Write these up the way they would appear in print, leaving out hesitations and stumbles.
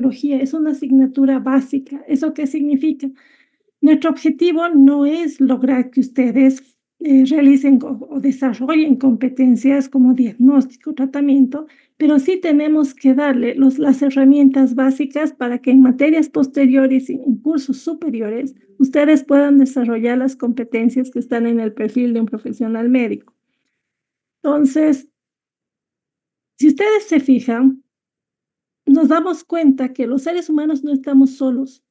bacteriología, es una asignatura básica. ¿Eso qué significa? Nuestro objetivo no es lograr que ustedes realicen o desarrollen competencias como diagnóstico, tratamiento, pero sí tenemos que darle las herramientas básicas para que en materias posteriores y en cursos superiores ustedes puedan desarrollar las competencias que están en el perfil de un profesional médico. Entonces, si ustedes se fijan, nos damos cuenta que los seres humanos no estamos solos.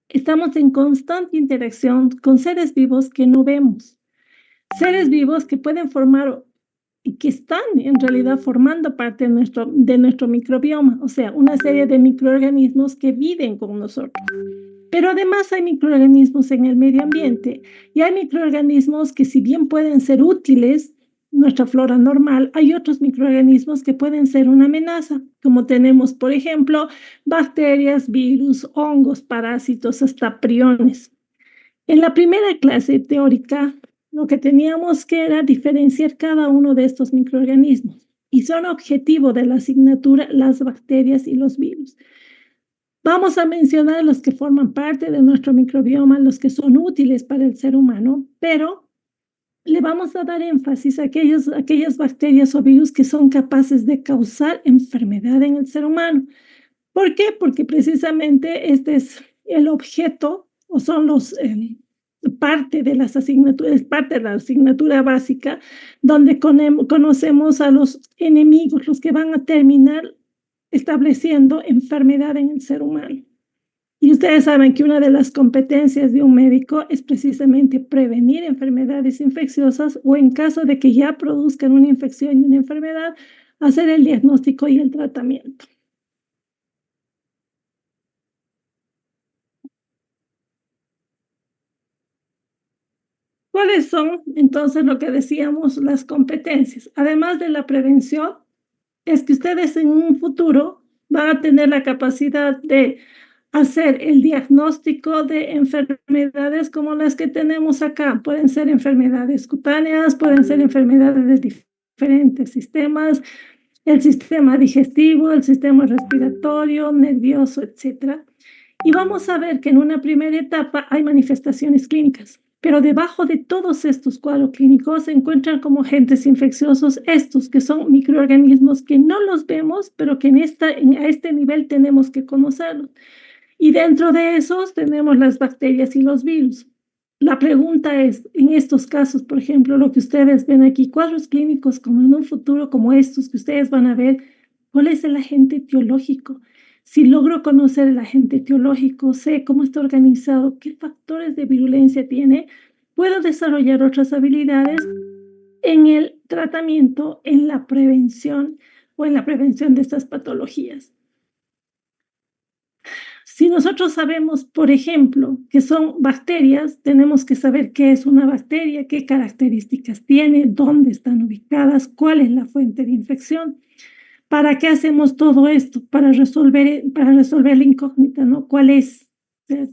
Estamos en constante interacción con seres vivos que no vemos, seres vivos que pueden formar y que están en realidad formando parte de nuestro microbioma, o sea, una serie de microorganismos que viven con nosotros. Pero además hay microorganismos en el medio ambiente y hay microorganismos que si bien pueden ser útiles, nuestra flora normal, hay otros microorganismos que pueden ser una amenaza, como tenemos, por ejemplo, bacterias, virus, hongos, parásitos, hasta priones. En la primera clase teórica, lo que teníamos que era diferenciar cada uno de estos microorganismos y son objetivo de la asignatura las bacterias y los virus. Vamos a mencionar los que forman parte de nuestro microbioma, los que son útiles para el ser humano, pero le vamos a dar énfasis a aquellas bacterias o virus que son capaces de causar enfermedad en el ser humano. ¿Por qué? Porque precisamente este es el objeto o son parte de las asignaturas, parte de la asignatura básica, donde conocemos a los enemigos, los que van a terminar estableciendo enfermedad en el ser humano. Y ustedes saben que una de las competencias de un médico es precisamente prevenir enfermedades infecciosas o en caso de que ya produzcan una infección y una enfermedad, hacer el diagnóstico y el tratamiento. ¿Cuáles son entonces lo que decíamos las competencias? Además de la prevención, es que ustedes en un futuro van a tener la capacidad de hacer el diagnóstico de enfermedades como las que tenemos acá. Pueden ser enfermedades cutáneas, pueden ser enfermedades de diferentes sistemas, el sistema digestivo, el sistema respiratorio, nervioso, etcétera. Y vamos a ver que en una primera etapa hay manifestaciones clínicas, pero debajo de todos estos cuadros clínicos se encuentran como agentes infecciosos estos, que son microorganismos que no los vemos, pero que a este nivel tenemos que conocerlos. Y dentro de esos tenemos las bacterias y los virus. La pregunta es, en estos casos, por ejemplo, lo que ustedes ven aquí, cuadros clínicos como en un futuro como estos que ustedes van a ver, ¿cuál es el agente etiológico? Si logro conocer el agente etiológico, sé cómo está organizado, qué factores de virulencia tiene, puedo desarrollar otras habilidades en el tratamiento, en la prevención o en la prevención de estas patologías. Si nosotros sabemos, por ejemplo, que son bacterias, tenemos que saber qué es una bacteria, qué características tiene, dónde están ubicadas, cuál es la fuente de infección. ¿Para qué hacemos todo esto? Para resolver la incógnita, ¿no? ¿Cuál es?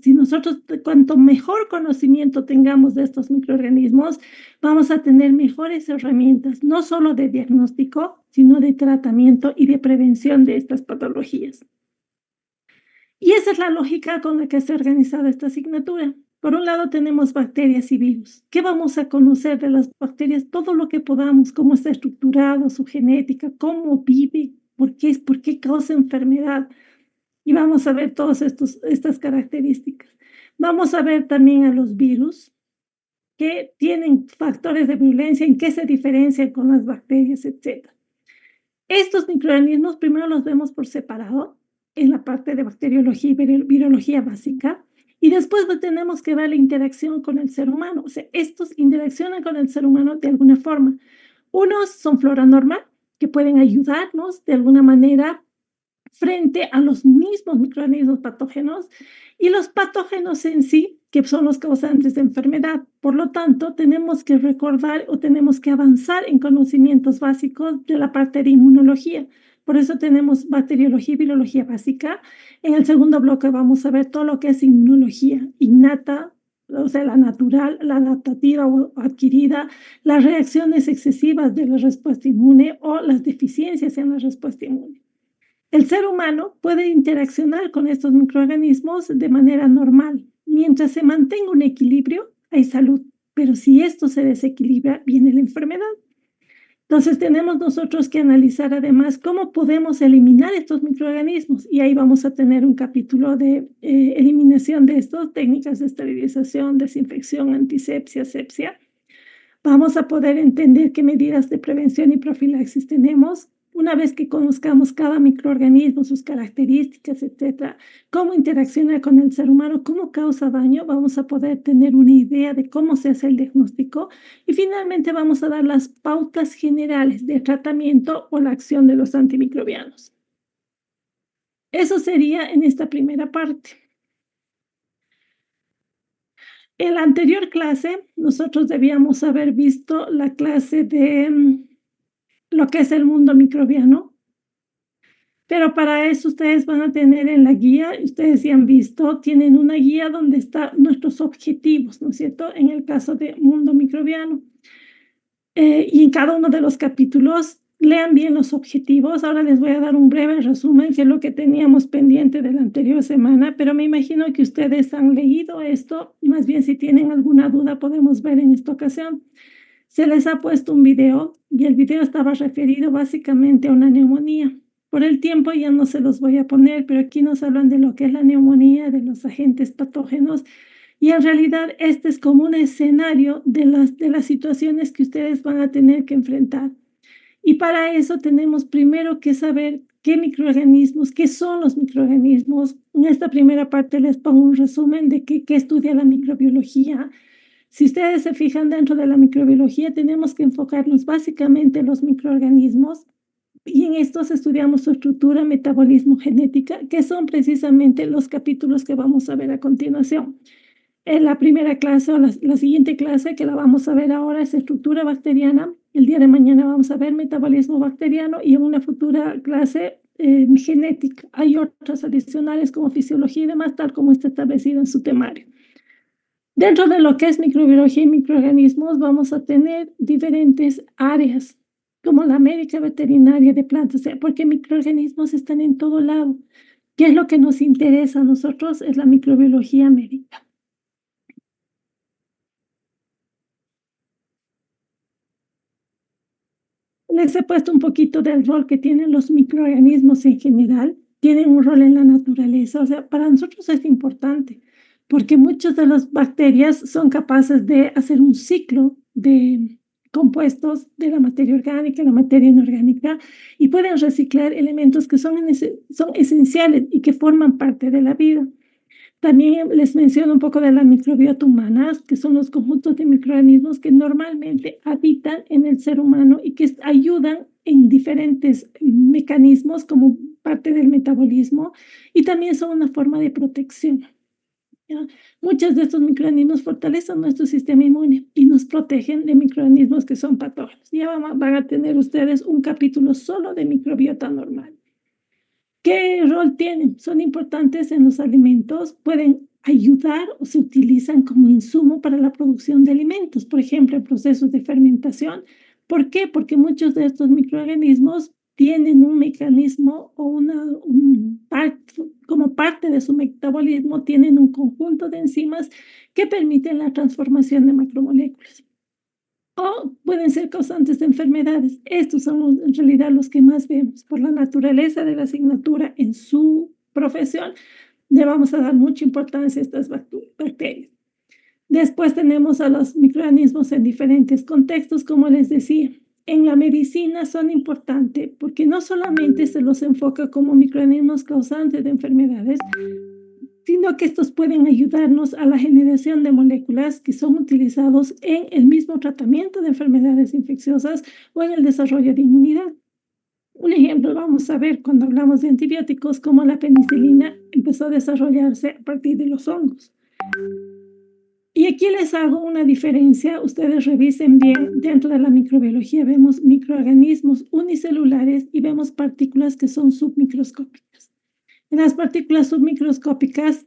Si nosotros, cuanto mejor conocimiento tengamos de estos microorganismos, vamos a tener mejores herramientas, no solo de diagnóstico, sino de tratamiento y de prevención de estas patologías. Y esa es la lógica con la que está organizada esta asignatura. Por un lado tenemos bacterias y virus. ¿Qué vamos a conocer de las bacterias? Todo lo que podamos, cómo está estructurado, su genética, cómo vive, por qué causa enfermedad. Y vamos a ver todas estas características. Vamos a ver también a los virus, que tienen factores de virulencia, en qué se diferencian con las bacterias, etc. Estos microorganismos primero los vemos por separado en la parte de bacteriología y virología básica, y después tenemos que ver la interacción con el ser humano. O sea, estos interaccionan con el ser humano de alguna forma. Unos son flora normal, que pueden ayudarnos de alguna manera frente a los mismos microorganismos patógenos, y los patógenos en sí, que son los causantes de enfermedad. Por lo tanto, tenemos que recordar o tenemos que avanzar en conocimientos básicos de la parte de inmunología. Por eso tenemos bacteriología y virología básica. En el segundo bloque vamos a ver todo lo que es inmunología innata, o sea, la natural, la adaptativa o adquirida, las reacciones excesivas de la respuesta inmune o las deficiencias en la respuesta inmune. El ser humano puede interaccionar con estos microorganismos de manera normal. Mientras se mantenga un equilibrio, hay salud, pero si esto se desequilibra, viene la enfermedad. Entonces tenemos nosotros que analizar además cómo podemos eliminar estos microorganismos y ahí vamos a tener un capítulo de eliminación de estas técnicas de esterilización, desinfección, antisepsia, sepsia. Vamos a poder entender qué medidas de prevención y profilaxis tenemos. Una vez que conozcamos cada microorganismo, sus características, etcétera, cómo interacciona con el ser humano, cómo causa daño, vamos a poder tener una idea de cómo se hace el diagnóstico y finalmente vamos a dar las pautas generales de tratamiento o la acción de los antimicrobianos. Eso sería en esta primera parte. En la anterior clase, nosotros debíamos haber visto la clase de lo que es el mundo microbiano, pero para eso ustedes van a tener en la guía, ustedes ya han visto, tienen una guía donde están nuestros objetivos, ¿no es cierto? En el caso de mundo microbiano. Y en cada uno de los capítulos, lean bien los objetivos. Ahora les voy a dar un breve resumen, que es lo que teníamos pendiente de la anterior semana, pero me imagino que ustedes han leído esto, y más bien si tienen alguna duda podemos ver en esta ocasión. Se les ha puesto un video y el video estaba referido básicamente a una neumonía. Por el tiempo ya no se los voy a poner, pero aquí nos hablan de lo que es la neumonía, de los agentes patógenos y en realidad este es como un escenario de las situaciones que ustedes van a tener que enfrentar. Y para eso tenemos primero que saber qué microorganismos, qué son los microorganismos. En esta primera parte les pongo un resumen de qué estudia la microbiología. Si ustedes se fijan dentro de la microbiología, tenemos que enfocarnos básicamente en los microorganismos y en estos estudiamos su estructura, metabolismo, genética, que son precisamente los capítulos que vamos a ver a continuación. En la primera clase o la siguiente clase que la vamos a ver ahora es estructura bacteriana. El día de mañana vamos a ver metabolismo bacteriano y en una futura clase genética. Hay otras adicionales como fisiología y demás, tal como está establecido en su temario. Dentro de lo que es microbiología y microorganismos vamos a tener diferentes áreas, como la médica veterinaria de plantas, porque microorganismos están en todo lado. ¿Qué es lo que nos interesa a nosotros? Es la microbiología médica. Les he puesto un poquito del rol que tienen los microorganismos en general. Tienen un rol en la naturaleza, o sea, para nosotros es importante, porque muchas de las bacterias son capaces de hacer un ciclo de compuestos de la materia orgánica, la materia inorgánica, y pueden reciclar elementos que son esenciales y que forman parte de la vida. También les menciono un poco de la microbiota humana, que son los conjuntos de microorganismos que normalmente habitan en el ser humano y que ayudan en diferentes mecanismos como parte del metabolismo y también son una forma de protección. ¿Ya? Muchos de estos microorganismos fortalecen nuestro sistema inmune y nos protegen de microorganismos que son patógenos. Ya van a tener ustedes un capítulo solo de microbiota normal. ¿Qué rol tienen? Son importantes en los alimentos, pueden ayudar o se utilizan como insumo para la producción de alimentos, por ejemplo, en procesos de fermentación. ¿Por qué? Porque muchos de estos microorganismos tienen un mecanismo o como parte de su metabolismo, tienen un conjunto de enzimas que permiten la transformación de macromoléculas o pueden ser causantes de enfermedades. Estos son en realidad los que más vemos. Por la naturaleza de la asignatura en su profesión, le vamos a dar mucha importancia a estas bacterias. Después tenemos a los microorganismos en diferentes contextos, como les decía. En la medicina son importantes porque no solamente se los enfoca como microorganismos causantes de enfermedades, sino que estos pueden ayudarnos a la generación de moléculas que son utilizados en el mismo tratamiento de enfermedades infecciosas o en el desarrollo de inmunidad. Un ejemplo, vamos a ver cuando hablamos de antibióticos, cómo la penicilina empezó a desarrollarse a partir de los hongos. Y aquí les hago una diferencia, ustedes revisen bien, dentro de la microbiología vemos microorganismos unicelulares y vemos partículas que son submicroscópicas. En las partículas submicroscópicas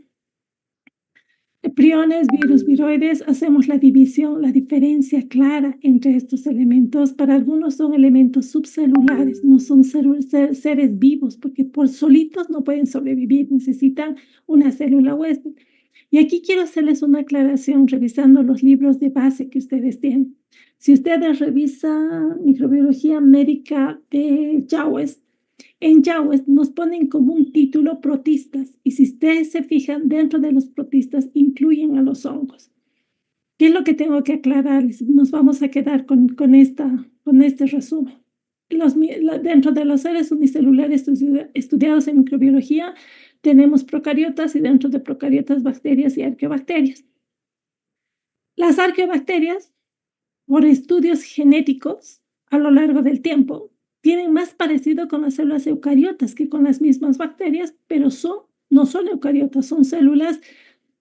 Priones, virus, viroides, hacemos la división, la diferencia clara entre estos elementos. Para algunos son elementos subcelulares, no son seres vivos, porque por solitos no pueden sobrevivir, necesitan una célula huésped. Y aquí quiero hacerles una aclaración revisando los libros de base que ustedes tienen. Si ustedes revisan microbiología médica de Jaues, en Jaues nos ponen como un título protistas y si ustedes se fijan, dentro de los protistas incluyen a los hongos. ¿Qué es lo que tengo que aclararles? Nos vamos a quedar con este resumen. Dentro de los seres unicelulares estudiados en microbiología, tenemos procariotas y dentro de procariotas bacterias y arqueobacterias. Las arqueobacterias, por estudios genéticos a lo largo del tiempo, tienen más parecido con las células eucariotas que con las mismas bacterias, pero no son eucariotas, son células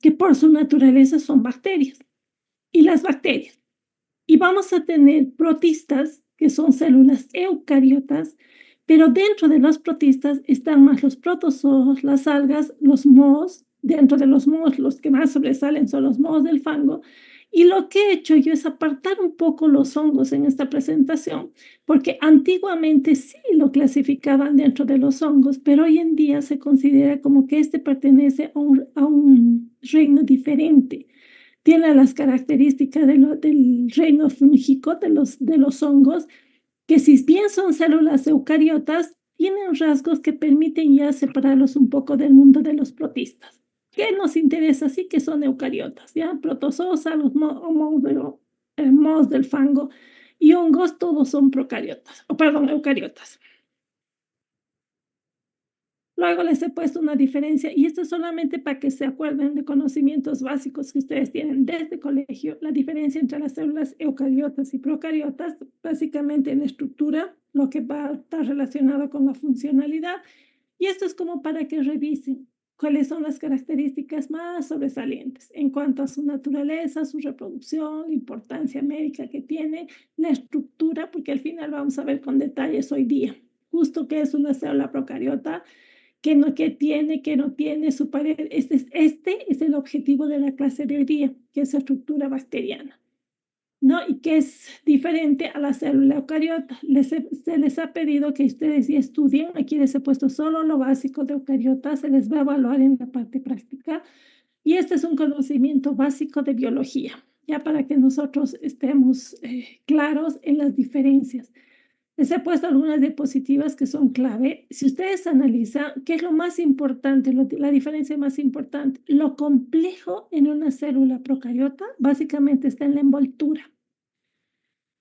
que por su naturaleza son bacterias. Y las bacterias. Y vamos a tener protistas, que son células eucariotas, pero dentro de los protistas están más los protozoos, las algas, los mohos. Dentro de los mohos, los que más sobresalen son los mohos del fango. Y lo que he hecho yo es apartar un poco los hongos en esta presentación, porque antiguamente sí lo clasificaban dentro de los hongos, pero hoy en día se considera como que este pertenece a un reino diferente. Tiene las características del reino fúngico de los hongos, que si bien son células eucariotas, tienen rasgos que permiten ya separarlos un poco del mundo de los protistas. ¿Qué nos interesa? Sí que son eucariotas, ¿ya? Protozoos, los mohos del fango y hongos, todos son eucariotas. Luego les he puesto una diferencia, y esto es solamente para que se acuerden de conocimientos básicos que ustedes tienen desde colegio, la diferencia entre las células eucariotas y procariotas, básicamente en estructura, lo que va a estar relacionado con la funcionalidad, y esto es como para que revisen cuáles son las características más sobresalientes en cuanto a su naturaleza, su reproducción, la importancia médica que tiene, la estructura, porque al final vamos a ver con detalles hoy día, justo qué es una célula procariota, qué tiene, qué no tiene su pared. Este es el objetivo de la clase de hoy día, que es la estructura bacteriana, ¿no? Y que es diferente a la célula eucariota. Se les ha pedido que ustedes ya estudien, aquí les he puesto solo lo básico de eucariotas, se les va a evaluar en la parte práctica, y este es un conocimiento básico de biología, ya para que nosotros estemos claros en las diferencias. Les he puesto algunas diapositivas que son clave. Si ustedes analizan, ¿qué es lo más importante, la diferencia más importante? Lo complejo en una célula procariota básicamente está en la envoltura.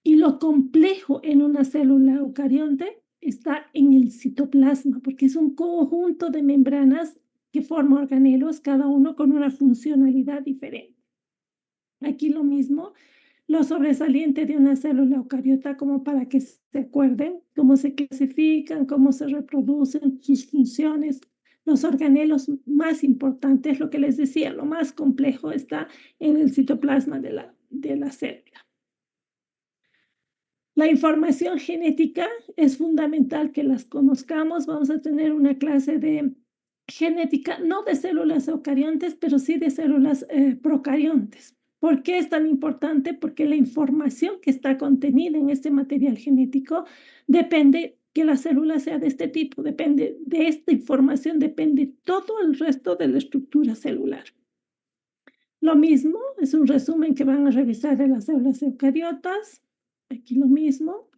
Y lo complejo en una célula eucarionte está en el citoplasma, porque es un conjunto de membranas que forman organelos, cada uno con una funcionalidad diferente. Aquí lo mismo, lo sobresaliente de una célula eucariota, como para que se acuerden cómo se clasifican, cómo se reproducen, sus funciones. Los organelos más importantes, lo que les decía, lo más complejo está en el citoplasma de la célula. La información genética es fundamental que las conozcamos. Vamos a tener una clase de genética, no de células eucariontes, pero sí de células procariontes. ¿Por qué es tan importante? Porque la información que está contenida en este material genético depende que la célula sea de este tipo, depende de esta información, depende todo el resto de la estructura celular. Lo mismo, es un resumen que van a revisar de las células eucariotas, aquí lo mismo.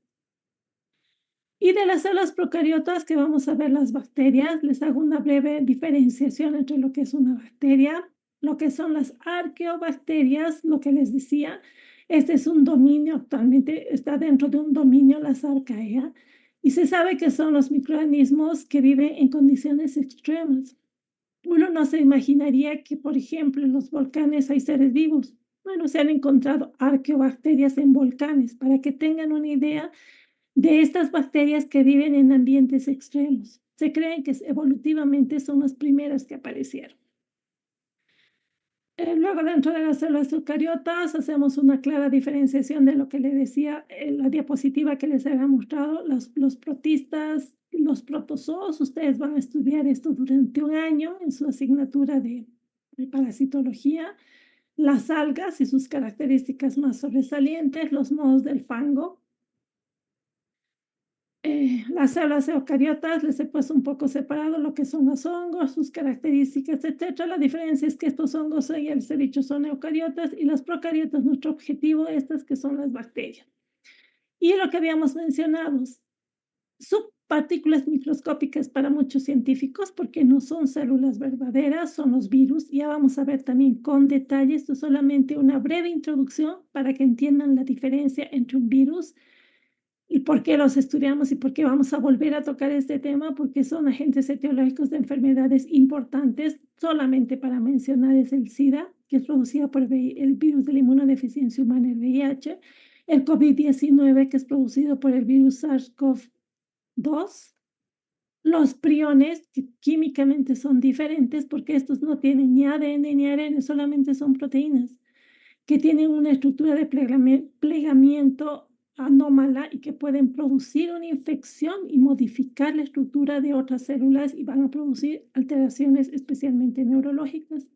Y de las células procariotas, que vamos a ver las bacterias, les hago una breve diferenciación entre lo que es una bacteria, lo que son las arqueobacterias, lo que les decía. Este es un dominio, actualmente está dentro de un dominio, las arcaea, y se sabe que son los microorganismos que viven en condiciones extremas. Uno no se imaginaría que, por ejemplo, en los volcanes hay seres vivos. Bueno, se han encontrado arqueobacterias en volcanes, para que tengan una idea de estas bacterias que viven en ambientes extremos. Se creen que evolutivamente son las primeras que aparecieron. Luego, dentro de las células eucariotas, hacemos una clara diferenciación de lo que le decía en la diapositiva que les había mostrado, los protistas, los protozoos. Ustedes van a estudiar esto durante un año en su asignatura de parasitología, las algas y sus características más sobresalientes, los modos del fango. Las células eucariotas les he puesto un poco separado lo que son los hongos, sus características, etcétera. La diferencia es que estos hongos, ya les he dicho, son eucariotas y los procariotas, nuestro objetivo, estas que son las bacterias. Y lo que habíamos mencionado, subpartículas microscópicas para muchos científicos, porque no son células verdaderas, son los virus. Ya vamos a ver también con detalle, esto es solamente una breve introducción para que entiendan la diferencia entre un virus y por qué los estudiamos y por qué vamos a volver a tocar este tema, porque son agentes etiológicos de enfermedades importantes. Solamente para mencionar es el SIDA, que es producido por el virus de la inmunodeficiencia humana, el VIH, el COVID-19, que es producido por el virus SARS-CoV-2, los priones, que químicamente son diferentes porque estos no tienen ni ADN ni ARN, solamente son proteínas, que tienen una estructura de plegamiento anómala y que pueden producir una infección y modificar la estructura de otras células y van a producir alteraciones especialmente neurológicas.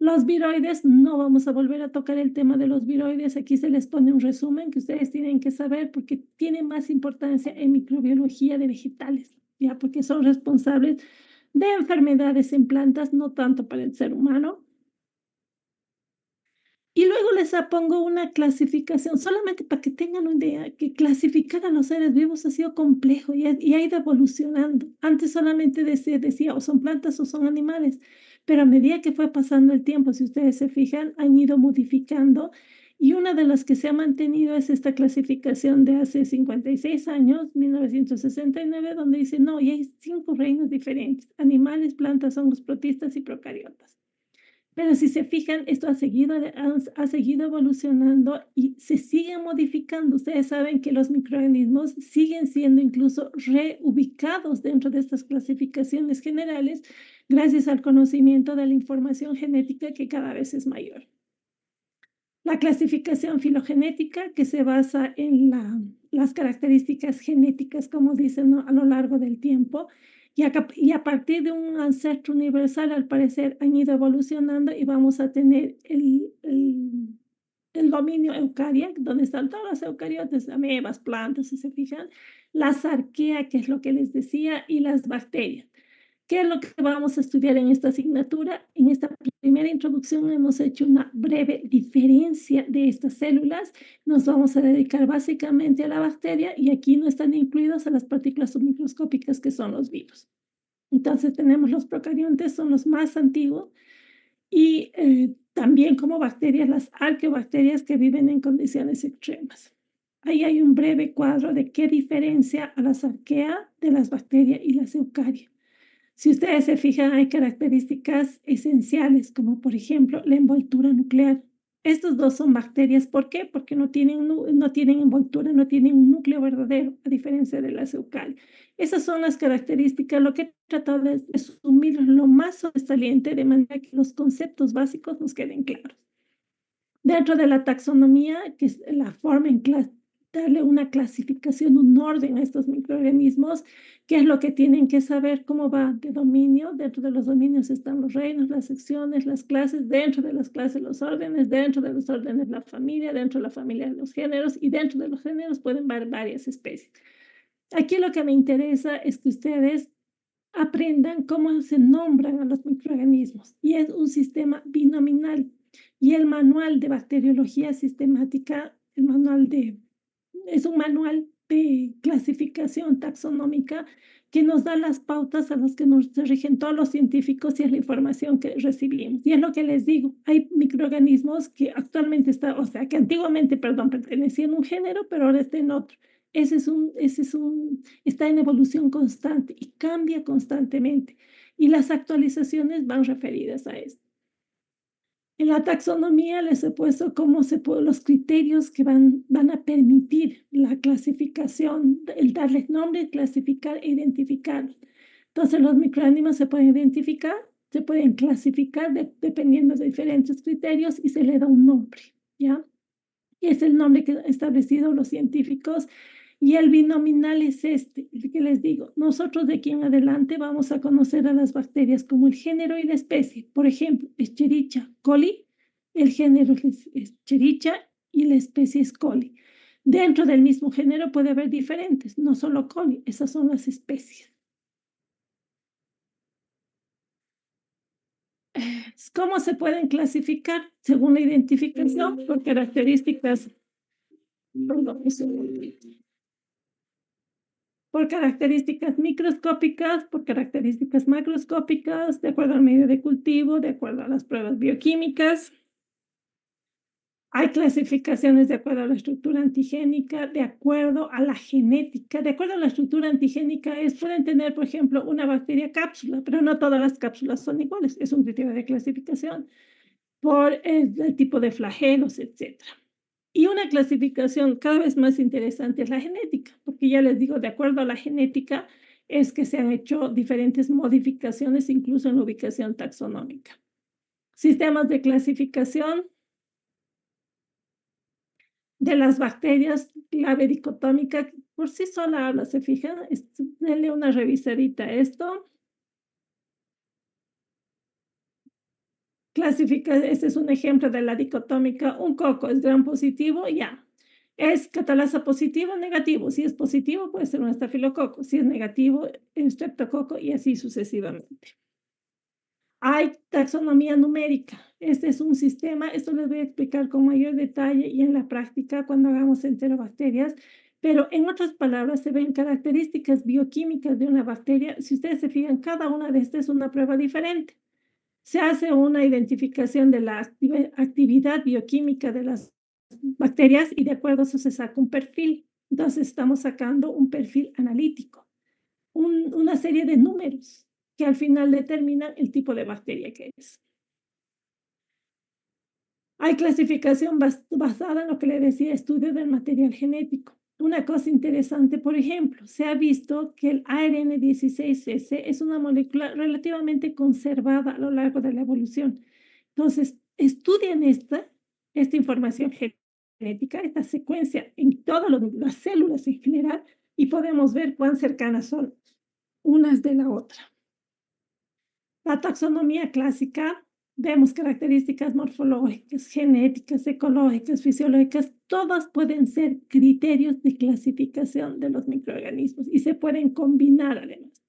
Los viroides, no vamos a volver a tocar el tema de los viroides, aquí se les pone un resumen que ustedes tienen que saber porque tiene más importancia en microbiología de vegetales, ya, porque son responsables de enfermedades en plantas, no tanto para el ser humano. Y luego les pongo una clasificación, solamente para que tengan una idea, que clasificar a los seres vivos ha sido complejo y ha ido evolucionando. Antes solamente decía o son plantas o son animales, pero a medida que fue pasando el tiempo, si ustedes se fijan, han ido modificando. Y una de las que se ha mantenido es esta clasificación de hace 56 años, 1969, donde dice, no, y hay 5 reinos diferentes: animales, plantas, hongos, protistas y procariotas. Pero si se fijan, esto ha seguido evolucionando y se sigue modificando. Ustedes saben que los microorganismos siguen siendo incluso reubicados dentro de estas clasificaciones generales gracias al conocimiento de la información genética que cada vez es mayor. La clasificación filogenética, que se basa en las características genéticas, como dicen, ¿no?, a lo largo del tiempo, y a partir de un ancestro universal, al parecer, han ido evolucionando y vamos a tener el dominio eucaria, donde están todas las eucariotas, amebas, plantas, si se fijan, la arquea, que es lo que les decía, y las bacterias. ¿Qué es lo que vamos a estudiar en esta asignatura? En esta primera introducción hemos hecho una breve diferencia de estas células. Nos vamos a dedicar básicamente a la bacteria y aquí no están incluidas a las partículas submicroscópicas que son los virus. Entonces tenemos los procariontes, son los más antiguos, y también como bacterias, las arqueobacterias que viven en condiciones extremas. Ahí hay un breve cuadro de qué diferencia a las arquea de las bacterias y las eucarias. Si ustedes se fijan, hay características esenciales, como por ejemplo la envoltura nuclear. Estos dos son bacterias. ¿Por qué? Porque no tienen envoltura, no tienen un núcleo verdadero, a diferencia de las eucarias. Esas son las características. Lo que he tratado de resumir lo más sobresaliente, de manera que los conceptos básicos nos queden claros. Dentro de la taxonomía, que es la forma en darle una clasificación, un orden a estos microorganismos, qué es lo que tienen que saber, cómo va de dominio. Dentro de los dominios están los reinos, las secciones, las clases, dentro de las clases los órdenes, dentro de los órdenes la familia, dentro de la familia los géneros, y dentro de los géneros pueden haber varias especies. Aquí lo que me interesa es que ustedes aprendan cómo se nombran a los microorganismos, y es un sistema binominal. Y el manual de bacteriología sistemática, es un manual de clasificación taxonómica que nos da las pautas a las que nos rigen todos los científicos, y es la información que recibimos. Y es lo que les digo, hay microorganismos que actualmente que antiguamente, perdón, pertenecían a un género, pero ahora está en otro. Está en evolución constante y cambia constantemente. Y las actualizaciones van referidas a esto. En la taxonomía les he puesto los criterios que van a permitir la clasificación, el darles nombre, clasificar e identificar. Entonces, los microorganismos se pueden identificar, se pueden clasificar dependiendo de diferentes criterios y se le da un nombre, ¿ya? Y es el nombre que han establecido los científicos Y el binominal es este, el que les digo. Nosotros de aquí en adelante vamos a conocer a las bacterias como el género y la especie. Por ejemplo, Escherichia coli, el género es Escherichia y la especie es coli. Dentro del mismo género puede haber diferentes, no solo coli, esas son las especies. ¿Cómo se pueden clasificar? Según la identificación, por características, perdón, un segundito. Por características microscópicas, por características macroscópicas, de acuerdo al medio de cultivo, de acuerdo a las pruebas bioquímicas. Hay clasificaciones de acuerdo a la estructura antigénica, de acuerdo a la genética. De acuerdo a la estructura antigénica pueden tener, por ejemplo, una bacteria cápsula, pero no todas las cápsulas son iguales. Es un criterio de clasificación por el tipo de flagelos, etcétera. Y una clasificación cada vez más interesante es la genética, porque ya les digo, de acuerdo a la genética es que se han hecho diferentes modificaciones, incluso en la ubicación taxonómica. Sistemas de clasificación de las bacterias, clave dicotómica, por sí sola habla, ¿se fijan? Denle una revisadita a esto. Clasifica, este es un ejemplo de la dicotómica, un coco es gram positivo, ya. ¿Es catalasa positivo o negativo? Si es positivo, puede ser un estafilococo. Si es negativo, un streptococo y así sucesivamente. Hay taxonomía numérica. Este es un sistema, esto les voy a explicar con mayor detalle y en la práctica cuando hagamos enterobacterias, pero en otras palabras se ven características bioquímicas de una bacteria. Si ustedes se fijan, cada una de estas es una prueba diferente. Se hace una identificación de la actividad bioquímica de las bacterias y de acuerdo a eso se saca un perfil. Entonces estamos sacando un perfil analítico, una serie de números que al final determinan el tipo de bacteria que es. Hay clasificación basada en lo que le decía, estudio del material genético. Una cosa interesante, por ejemplo, se ha visto que el ARN16S es una molécula relativamente conservada a lo largo de la evolución. Entonces, estudian esta información genética, esta secuencia en todas las células en general y podemos ver cuán cercanas son unas de la otra. La taxonomía clásica, vemos características morfológicas, genéticas, ecológicas, fisiológicas, todas pueden ser criterios de clasificación de los microorganismos y se pueden combinar además.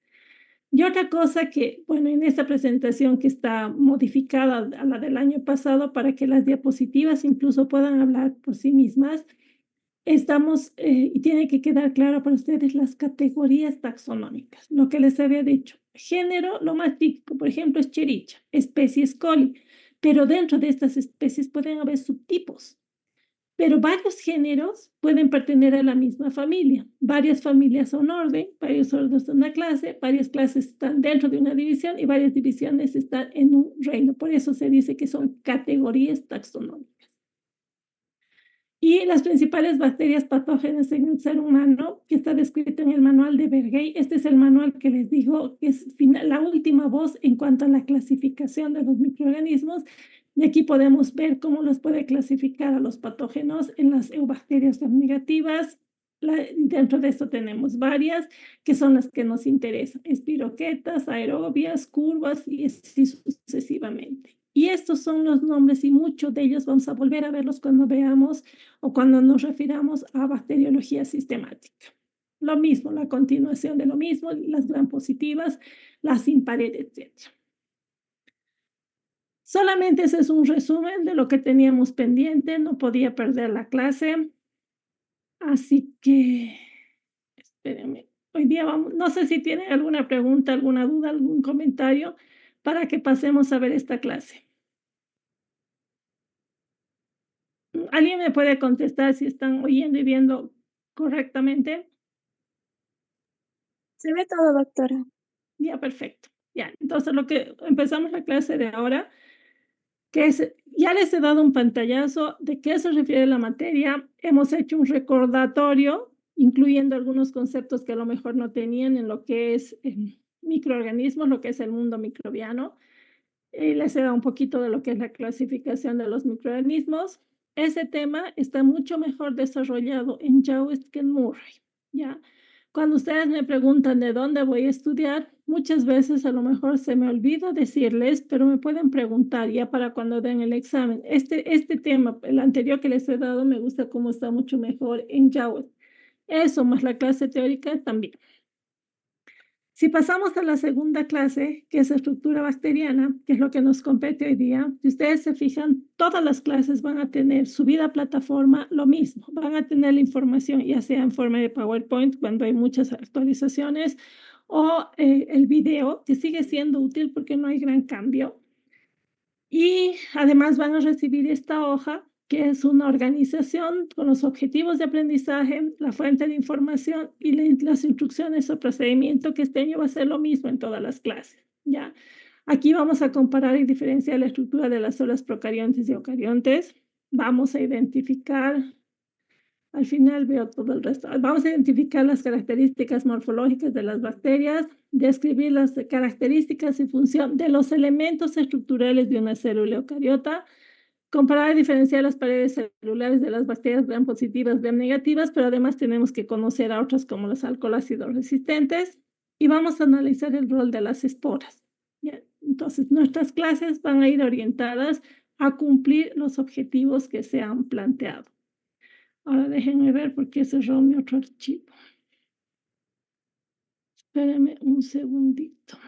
Y otra cosa que, bueno, en esta presentación que está modificada a la del año pasado para que las diapositivas incluso puedan hablar por sí mismas, estamos, y tiene que quedar claro para ustedes las categorías taxonómicas, lo que les había dicho. Género, lo más típico, por ejemplo, es Escherichia, especies coli, pero dentro de estas especies pueden haber subtipos. Pero varios géneros pueden pertenecer a la misma familia. Varias familias son orden, varios órdenes son una clase, varias clases están dentro de una división y varias divisiones están en un reino. Por eso se dice que son categorías taxonómicas. Y las principales bacterias patógenas en el ser humano, que está descrito en el manual de Bergey. Este es el manual que les digo que es la última voz en cuanto a la clasificación de los microorganismos. Y aquí podemos ver cómo los puede clasificar a los patógenos en las eubacterias negativas. Dentro de esto tenemos varias que son las que nos interesan: espiroquetas, aerobias, curvas y así sucesivamente. Y estos son los nombres y muchos de ellos vamos a volver a verlos cuando veamos o cuando nos refiramos a bacteriología sistemática. Lo mismo, la continuación de lo mismo, las gram positivas, las sin pared, etc. Solamente ese es un resumen de lo que teníamos pendiente, no podía perder la clase, así que espérenme. Hoy día vamos, no sé si tienen alguna pregunta, alguna duda, algún comentario para que pasemos a ver esta clase. ¿Alguien me puede contestar si están oyendo y viendo correctamente? Se ve todo, doctora. Ya, perfecto. Ya, entonces lo que empezamos la clase de ahora, que es, ya les he dado un pantallazo de qué se refiere la materia. Hemos hecho un recordatorio, incluyendo algunos conceptos que a lo mejor no tenían en lo que es microorganismos, lo que es el mundo microbiano. Les he dado un poquito de lo que es la clasificación de los microorganismos. Ese tema está mucho mejor desarrollado en Jauregg que en Murray. ¿ya? Cuando ustedes me preguntan de dónde voy a estudiar, muchas veces a lo mejor se me olvida decirles, pero me pueden preguntar ya para cuando den el examen. Este tema, el anterior que les he dado, me gusta cómo está mucho mejor en Java. Eso más la clase teórica también. Si pasamos a la segunda clase, que es estructura bacteriana, que es lo que nos compete hoy día, si ustedes se fijan, todas las clases van a tener subida a plataforma lo mismo, van a tener la información ya sea en forma de PowerPoint cuando hay muchas actualizaciones o el video, que sigue siendo útil porque no hay gran cambio. Y además van a recibir esta hoja, que es una organización con los objetivos de aprendizaje, la fuente de información y las instrucciones o procedimiento, que este año va a ser lo mismo en todas las clases, ¿ya? Aquí vamos a comparar y diferenciar la estructura de las células procariontes y eucariontes. Vamos a identificar, al final veo todo el resto. Vamos a identificar las características morfológicas de las bacterias, describir las características y función de los elementos estructurales de una célula eucariota, comparar y diferenciar las paredes celulares de las bacterias gram positivas, gram negativas, pero además tenemos que conocer a otras como los alcohólidos resistentes, y vamos a analizar el rol de las esporas. ¿Ya? Entonces, nuestras clases van a ir orientadas a cumplir los objetivos que se han planteado. Ahora déjenme ver por qué cerró mi otro archivo. Espérenme un segundito.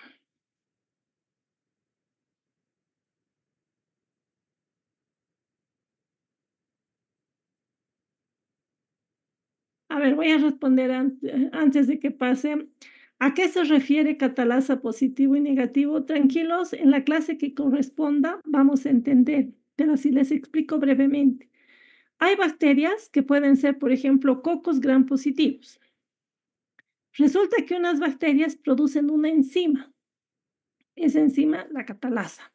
A ver, voy a responder antes de que pase. ¿A qué se refiere catalasa positivo y negativo? Tranquilos, en la clase que corresponda vamos a entender, pero si les explico brevemente. Hay bacterias que pueden ser, por ejemplo, cocos gram positivos. Resulta que unas bacterias producen una enzima. Esa enzima, la catalasa.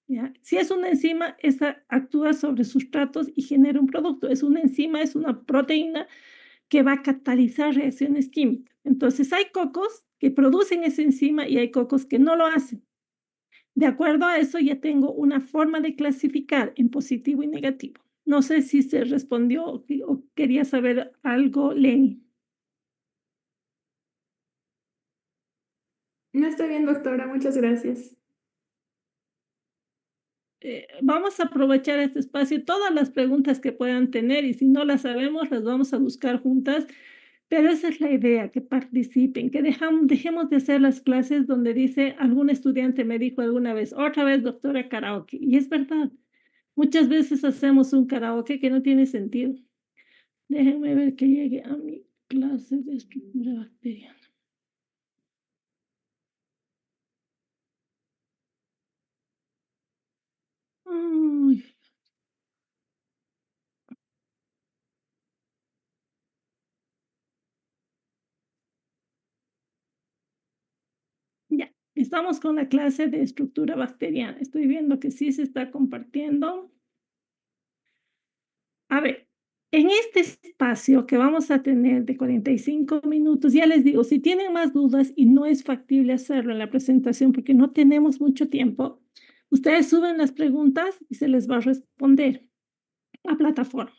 ¿Ya? Si es una enzima, esta actúa sobre sustratos y genera un producto. Es una enzima, es una proteína que va a catalizar reacciones químicas. Entonces, hay cocos que producen esa enzima y hay cocos que no lo hacen. De acuerdo a eso, ya tengo una forma de clasificar en positivo y negativo. No sé si se respondió o quería saber algo, Lenny. No estoy bien, doctora, muchas gracias. Vamos a aprovechar este espacio, todas las preguntas que puedan tener, y si no las sabemos, las vamos a buscar juntas, pero esa es la idea, que participen, que dejemos de hacer las clases donde dice, algún estudiante me dijo alguna vez, otra vez doctora karaoke, y es verdad, muchas veces hacemos un karaoke que no tiene sentido. Déjenme ver que llegue a mi clase de estructura bacteriana. Ay, ya, estamos con la clase de estructura bacteriana. Estoy viendo que sí se está compartiendo. A ver, en este espacio que vamos a tener de 45 minutos, ya les digo, si tienen más dudas y no es factible hacerlo en la presentación porque no tenemos mucho tiempo, ustedes suben las preguntas y se les va a responder a plataforma.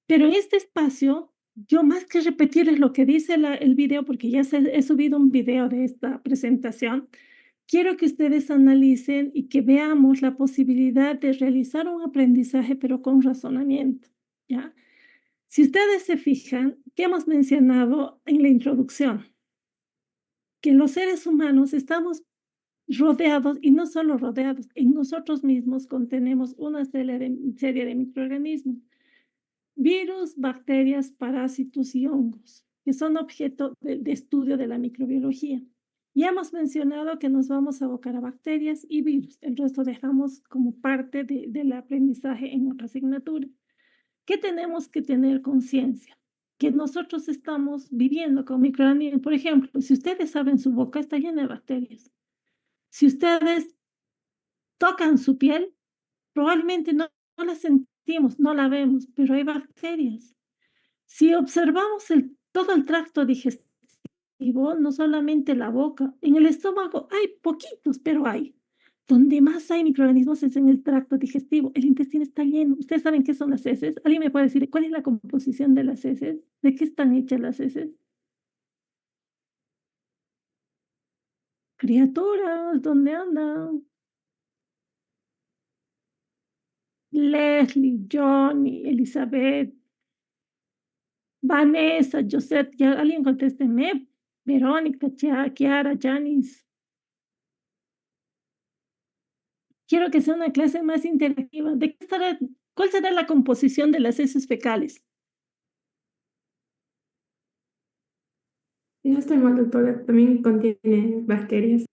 Pero en este espacio, yo más que repetirles lo que dice el video, porque ya he subido un video de esta presentación, quiero que ustedes analicen y que veamos la posibilidad de realizar un aprendizaje, pero con razonamiento, ¿ya? Si ustedes se fijan, que hemos mencionado en la introducción, que los seres humanos estamos rodeados, y no solo rodeados, en nosotros mismos contenemos una serie de microorganismos, virus, bacterias, parásitos y hongos, que son objeto de estudio de la microbiología. Ya hemos mencionado que nos vamos a abocar a bacterias y virus, el resto dejamos como parte del aprendizaje en otra asignatura. ¿Qué tenemos que tener conciencia? Que nosotros estamos viviendo con microorganismos. Por ejemplo, si ustedes saben, su boca está llena de bacterias. Si ustedes tocan su piel, probablemente no la sentimos, no la vemos, pero hay bacterias. Si observamos todo el tracto digestivo, no solamente la boca, en el estómago hay poquitos, pero hay. Donde más hay microorganismos es en el tracto digestivo. El intestino está lleno. ¿Ustedes saben qué son las heces? ¿Alguien me puede decir cuál es la composición de las heces? ¿De qué están hechas las heces? Criaturas, ¿dónde andan? Leslie, Johnny, Elizabeth, Vanessa, Josette, ya alguien contésteme. Verónica, Kiara, Janice. Quiero que sea una clase más interactiva. ¿Cuál será la composición de las heces fecales? Si no estoy mal, doctora, también contiene bacterias.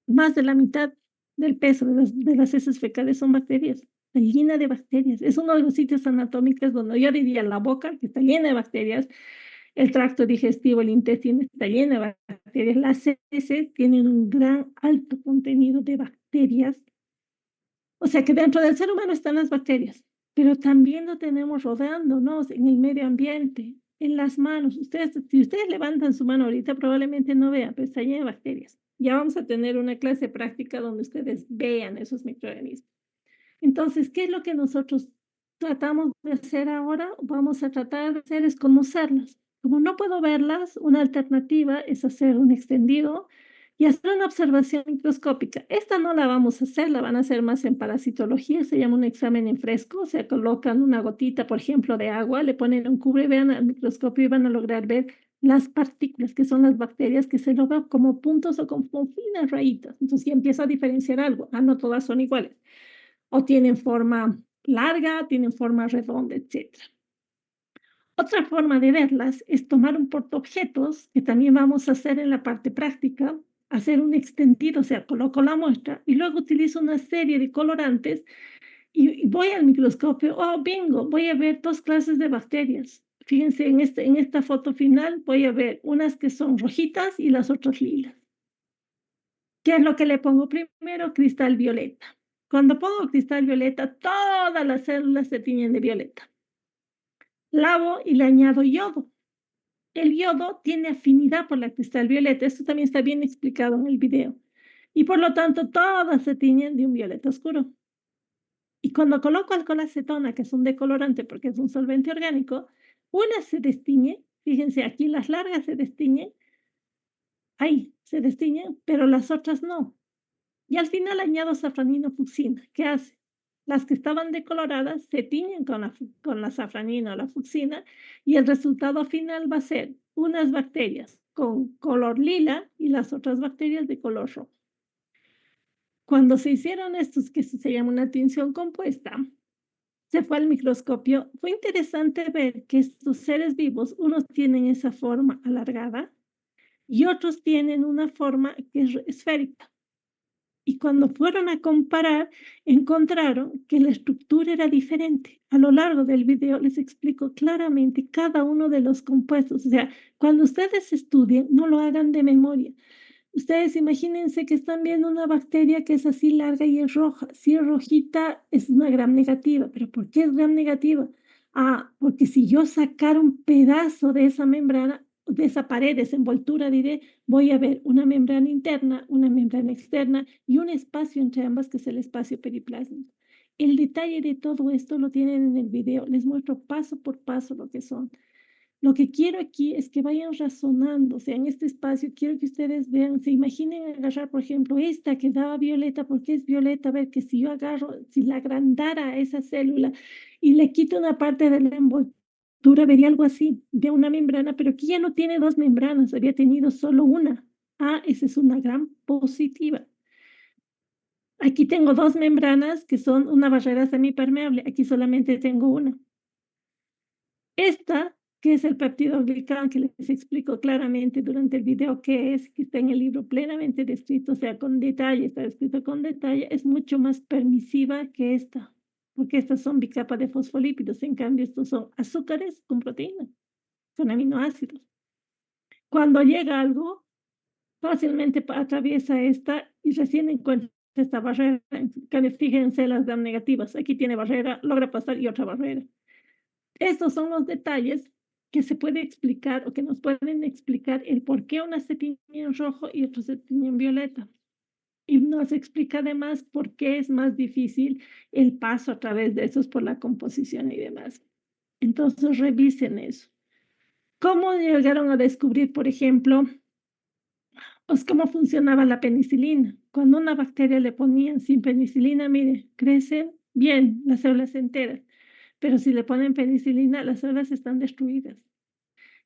Más de la mitad del peso de las heces fecales son bacterias. Está llena de bacterias. Es uno de los sitios anatómicos donde yo diría la boca, que está llena de bacterias, el tracto digestivo, el intestino está lleno de bacterias. Las heces tienen un gran alto contenido de bacterias. O sea que dentro del ser humano están las bacterias, pero también lo tenemos rodeándonos en el medio ambiente, en las manos. Si ustedes levantan su mano ahorita, probablemente no vean, pero está llena de bacterias. Ya vamos a tener una clase práctica donde ustedes vean esos microorganismos. Entonces, ¿qué es lo que nosotros tratamos de hacer ahora? Vamos a tratar de hacer es conocerlas. Como no puedo verlas, una alternativa es hacer un extendido y hacer una observación microscópica. Esta no la vamos a hacer, la van a hacer más en parasitología, se llama un examen en fresco, o sea, colocan una gotita, por ejemplo, de agua, le ponen un cubre, vean al microscopio y van a lograr ver las partículas, que son las bacterias, que se logran como puntos o como finas rayitas. Entonces ya empieza a diferenciar algo. Ah, no todas son iguales o tienen forma larga, tienen forma redonda, etc. Otra forma de verlas es tomar un portaobjetos, que también vamos a hacer en la parte práctica, hacer un extendido, o sea, coloco la muestra y luego utilizo una serie de colorantes y voy al microscopio, oh, bingo, voy a ver dos clases de bacterias. Fíjense, en esta foto final voy a ver unas que son rojitas y las otras lilas. ¿Qué es lo que le pongo primero? Cristal violeta. Cuando pongo cristal violeta, todas las células se tiñen de violeta. Lavo y le añado yodo. El yodo tiene afinidad por la cristal violeta. Esto también está bien explicado en el video. Y por lo tanto, todas se tiñen de un violeta oscuro. Y cuando coloco alcohol acetona, que es un decolorante porque es un solvente orgánico, una se destiñe. Fíjense, aquí las largas se destiñen. Ahí se destiñen, pero las otras no. Y al final añado safranino fucsina. ¿Qué hace? Las que estaban decoloradas se tiñen con la safranina o la fucsina y el resultado final va a ser unas bacterias con color lila y las otras bacterias de color rojo. Cuando se hicieron estos, que se llama una tinción compuesta, se fue al microscopio. Fue interesante ver que estos seres vivos, unos tienen esa forma alargada y otros tienen una forma que es esférica. Y cuando fueron a comparar, encontraron que la estructura era diferente. A lo largo del video les explico claramente cada uno de los compuestos. O sea, cuando ustedes estudien, no lo hagan de memoria. Ustedes imagínense que están viendo una bacteria que es así larga y es roja. Si es rojita, es una gram negativa. ¿Pero por qué es gram negativa? Ah, porque si yo sacara un pedazo de esa membrana, de esa pared, de esa envoltura, diré, voy a ver una membrana interna, una membrana externa y un espacio entre ambas que es el espacio periplásmico. El detalle de todo esto lo tienen en el video. Les muestro paso por paso lo que son. Lo que quiero aquí es que vayan razonando, o sea, en este espacio quiero que ustedes vean, se imaginen agarrar, por ejemplo, esta que daba violeta, ¿por qué es violeta? A ver, que si yo agarro, si la agrandara a esa célula y le quito una parte de la envoltura, vería algo así, de una membrana, pero aquí ya no tiene dos membranas, había tenido solo una. Ah, esa es una gran positiva. Aquí tengo dos membranas que son una barrera semipermeable, aquí solamente tengo una. Esta, que es el peptidoglicán, que les explico claramente durante el video qué es, que está en el libro plenamente descrito, o sea, con detalle, está escrito con detalle, es mucho más permisiva que esta, porque estas son bicapa de fosfolípidos, en cambio estos son azúcares con proteínas, con aminoácidos. Cuando llega algo, fácilmente atraviesa esta y recién encuentra esta barrera. Fíjense las gram negativas, aquí tiene barrera, logra pasar y otra barrera. Estos son los detalles que se puede explicar o que nos pueden explicar el por qué una se tiñe en rojo y otra se tiñe en violeta. Y nos explica además por qué es más difícil el paso a través de esos por la composición y demás. Entonces revisen eso. ¿Cómo llegaron a descubrir, por ejemplo, Es cómo funcionaba la penicilina. Cuando una bacteria le ponían sin penicilina, mire, crece bien, las células enteras, pero si le ponen penicilina, las células están destruidas.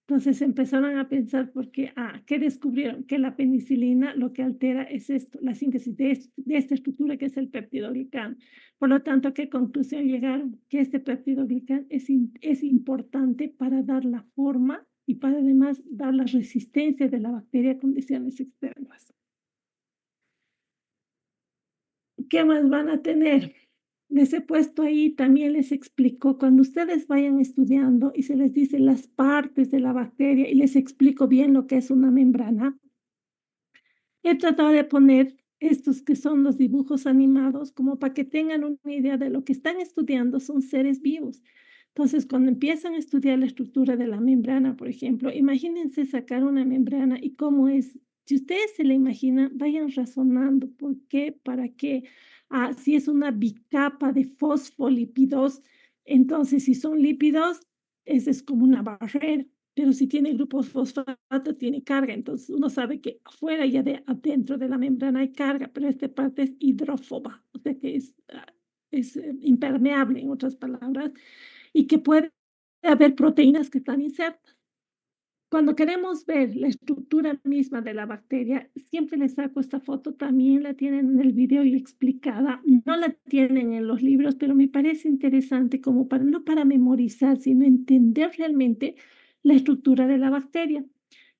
Entonces empezaron a pensar porque, ¿qué descubrieron? Que la penicilina lo que altera es esto, la síntesis de esta estructura que es el peptidoglicano. Por lo tanto, ¿qué conclusión llegaron? Que este peptidoglicano es importante para dar la forma y para además dar la resistencia de la bacteria a condiciones externas. ¿Qué más van a tener? Les he puesto ahí, también les explico, cuando ustedes vayan estudiando y se les dice las partes de la bacteria y les explico bien lo que es una membrana, he tratado de poner estos que son los dibujos animados como para que tengan una idea de lo que están estudiando, son seres vivos. Entonces, cuando empiezan a estudiar la estructura de la membrana, por ejemplo, imagínense sacar una membrana y cómo es. Si ustedes se la imaginan, vayan razonando por qué, para qué. Si es una bicapa de fosfolípidos, entonces si son lípidos, esa es como una barrera. Pero si tiene grupos fosfato, tiene carga. Entonces uno sabe que afuera y adentro de la membrana hay carga, pero esta parte es hidrófoba, o sea que es impermeable, en otras palabras, y que puede haber proteínas que están insertas. Cuando queremos ver la estructura misma de la bacteria, siempre les saco esta foto, también la tienen en el video y explicada, no la tienen en los libros, pero me parece interesante como para, no para memorizar, sino entender realmente la estructura de la bacteria.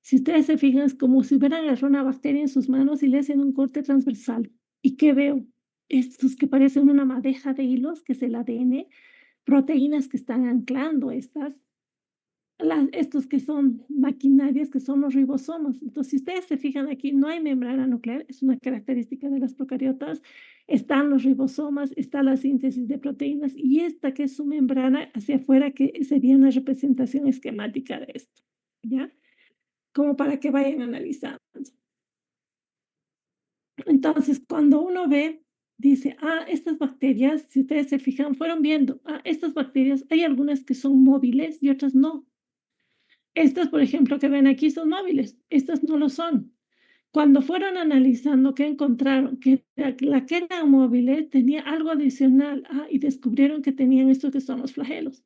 Si ustedes se fijan, es como si hubieran agarrado una bacteria en sus manos y le hacen un corte transversal. ¿Y qué veo? Estos que parecen una madeja de hilos, que es el ADN, proteínas que están anclando estas, estos que son maquinarias, que son los ribosomas. Entonces, si ustedes se fijan aquí, no hay membrana nuclear, es una característica de las procariotas. Están los ribosomas, está la síntesis de proteínas y esta que es su membrana hacia afuera, que sería una representación esquemática de esto, ¿ya? Como para que vayan analizando. Entonces, cuando uno ve, dice, estas bacterias, si ustedes se fijan, fueron viendo, estas bacterias, hay algunas que son móviles y otras no. Estas, por ejemplo, que ven aquí son móviles, estas no lo son. Cuando fueron analizando, ¿qué encontraron? Que la que era móvil tenía algo adicional, y descubrieron que tenían estos que son los flagelos.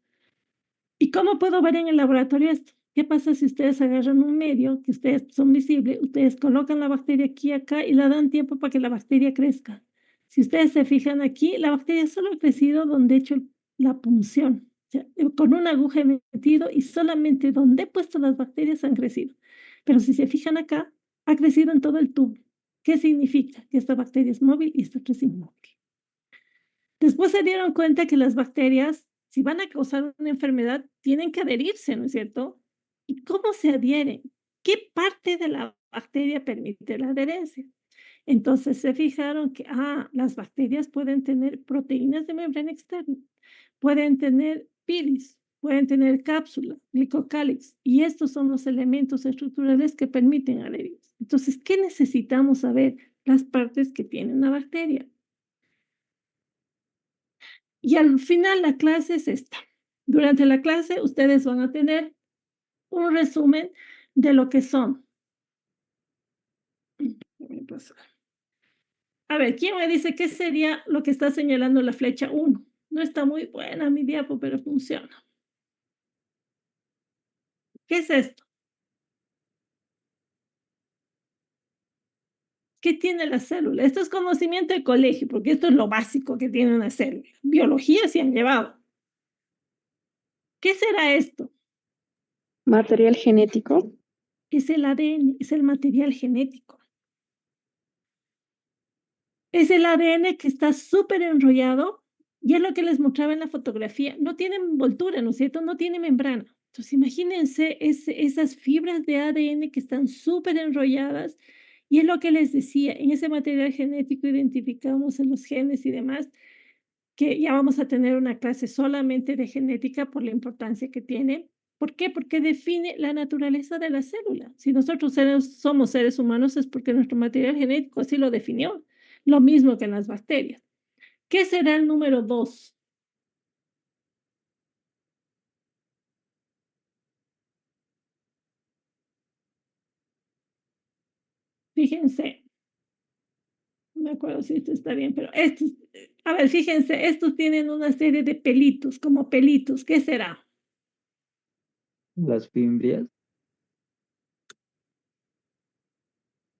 ¿Y cómo puedo ver en el laboratorio esto? ¿Qué pasa si ustedes agarran un medio, que ustedes son visibles, ustedes colocan la bacteria aquí, acá, y la dan tiempo para que la bacteria crezca? Si ustedes se fijan aquí, la bacteria solo ha crecido donde he hecho la punción, o sea, con una aguja he metido y solamente donde he puesto las bacterias han crecido. Pero si se fijan acá, ha crecido en todo el tubo. ¿Qué significa? Que esta bacteria es móvil y esta otra es inmóvil. Después se dieron cuenta que las bacterias, si van a causar una enfermedad, tienen que adherirse, ¿no es cierto? ¿Y cómo se adhieren? ¿Qué parte de la bacteria permite la adherencia? Entonces se fijaron que, las bacterias pueden tener proteínas de membrana externa, pueden tener pilis, pueden tener cápsula, glicocálix, y estos son los elementos estructurales que permiten adherirse. Entonces, ¿qué necesitamos saber? Las partes que tiene una bacteria. Y al final la clase es esta. Durante la clase ustedes van a tener un resumen de lo que son. A ver, ¿quién me dice qué sería lo que está señalando la flecha 1? No está muy buena mi diapo, pero funciona. ¿Qué es esto? ¿Qué tiene la célula? Esto es conocimiento de colegio, porque esto es lo básico que tiene una célula. Biología se han llevado. ¿Qué será esto? Material genético. Es el ADN, es el material genético. Es el ADN que está súper enrollado y es lo que les mostraba en la fotografía. No tiene envoltura, ¿no es cierto? No tiene membrana. Entonces, imagínense esas fibras de ADN que están súper enrolladas y es lo que les decía, en ese material genético identificamos en los genes y demás, que ya vamos a tener una clase solamente de genética por la importancia que tiene. ¿Por qué? Porque define la naturaleza de la célula. Si nosotros somos seres humanos es porque nuestro material genético así lo definió. Lo mismo que en las bacterias. ¿Qué será el número 2? Fíjense, no me acuerdo si esto está bien, pero estos, a ver, fíjense, estos tienen una serie de pelitos, como pelitos. ¿Qué será? Las fimbrias.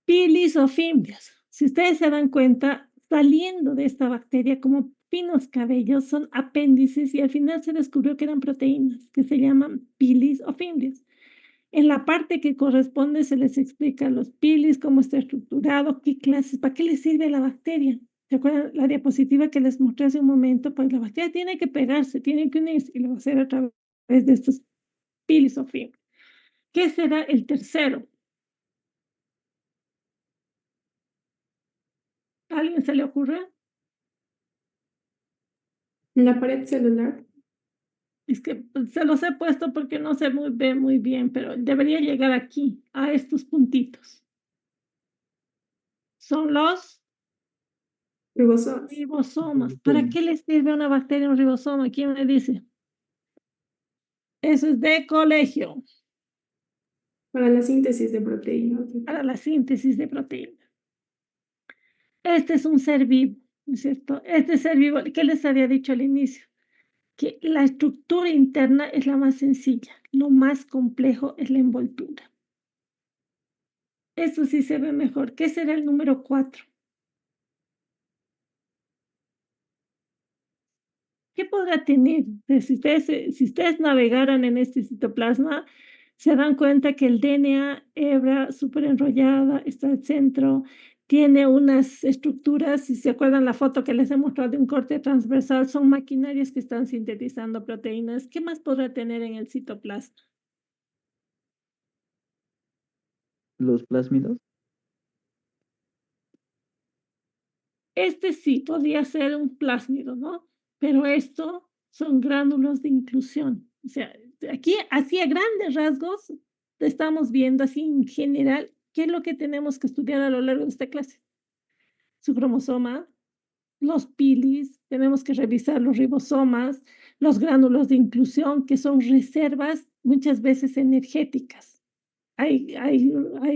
Pilis o fimbrias. Si ustedes se dan cuenta, saliendo de esta bacteria como finos cabellos, son apéndices y al final se descubrió que eran proteínas que se llaman pilis o fimbrias. En la parte que corresponde se les explica a los pilis, cómo está estructurado, qué clases, para qué les sirve la bacteria. ¿Se acuerdan la diapositiva que les mostré hace un momento? Pues la bacteria tiene que pegarse, tiene que unirse y lo va a hacer a través de estos pilis o fibras. ¿Qué será el tercero? ¿A alguien se le ocurre? La pared celular. Es que pues, se los he puesto porque no se ve muy bien, pero debería llegar aquí, a estos puntitos. Son los Ribosomas. ribosomas. ¿Para qué les sirve a una bacteria un ribosoma? ¿Quién me dice? Eso es de colegio, Para la síntesis de proteínas. para la síntesis de proteínas. Este es un ser vivo, ¿no es cierto? Este ser vivo, ¿qué les había dicho al inicio? Que la estructura interna es la más sencilla, lo más complejo es la envoltura. Esto sí se ve mejor. ¿Qué será el número 4? ¿Qué podrá tener? Si ustedes navegaran en este citoplasma, se dan cuenta que el DNA, hebra súper enrollada, está al centro, tiene unas estructuras, si se acuerdan la foto que les he mostrado de un corte transversal, son maquinarias que están sintetizando proteínas. ¿Qué más podrá tener en el citoplasma? Los plásmidos. Este sí podría ser un plásmido, ¿no? Pero esto son gránulos de inclusión. O sea, aquí, así a grandes rasgos, estamos viendo así en general qué es lo que tenemos que estudiar a lo largo de esta clase. Su cromosoma, los pilis, tenemos que revisar los ribosomas, los gránulos de inclusión, que son reservas muchas veces energéticas. Hay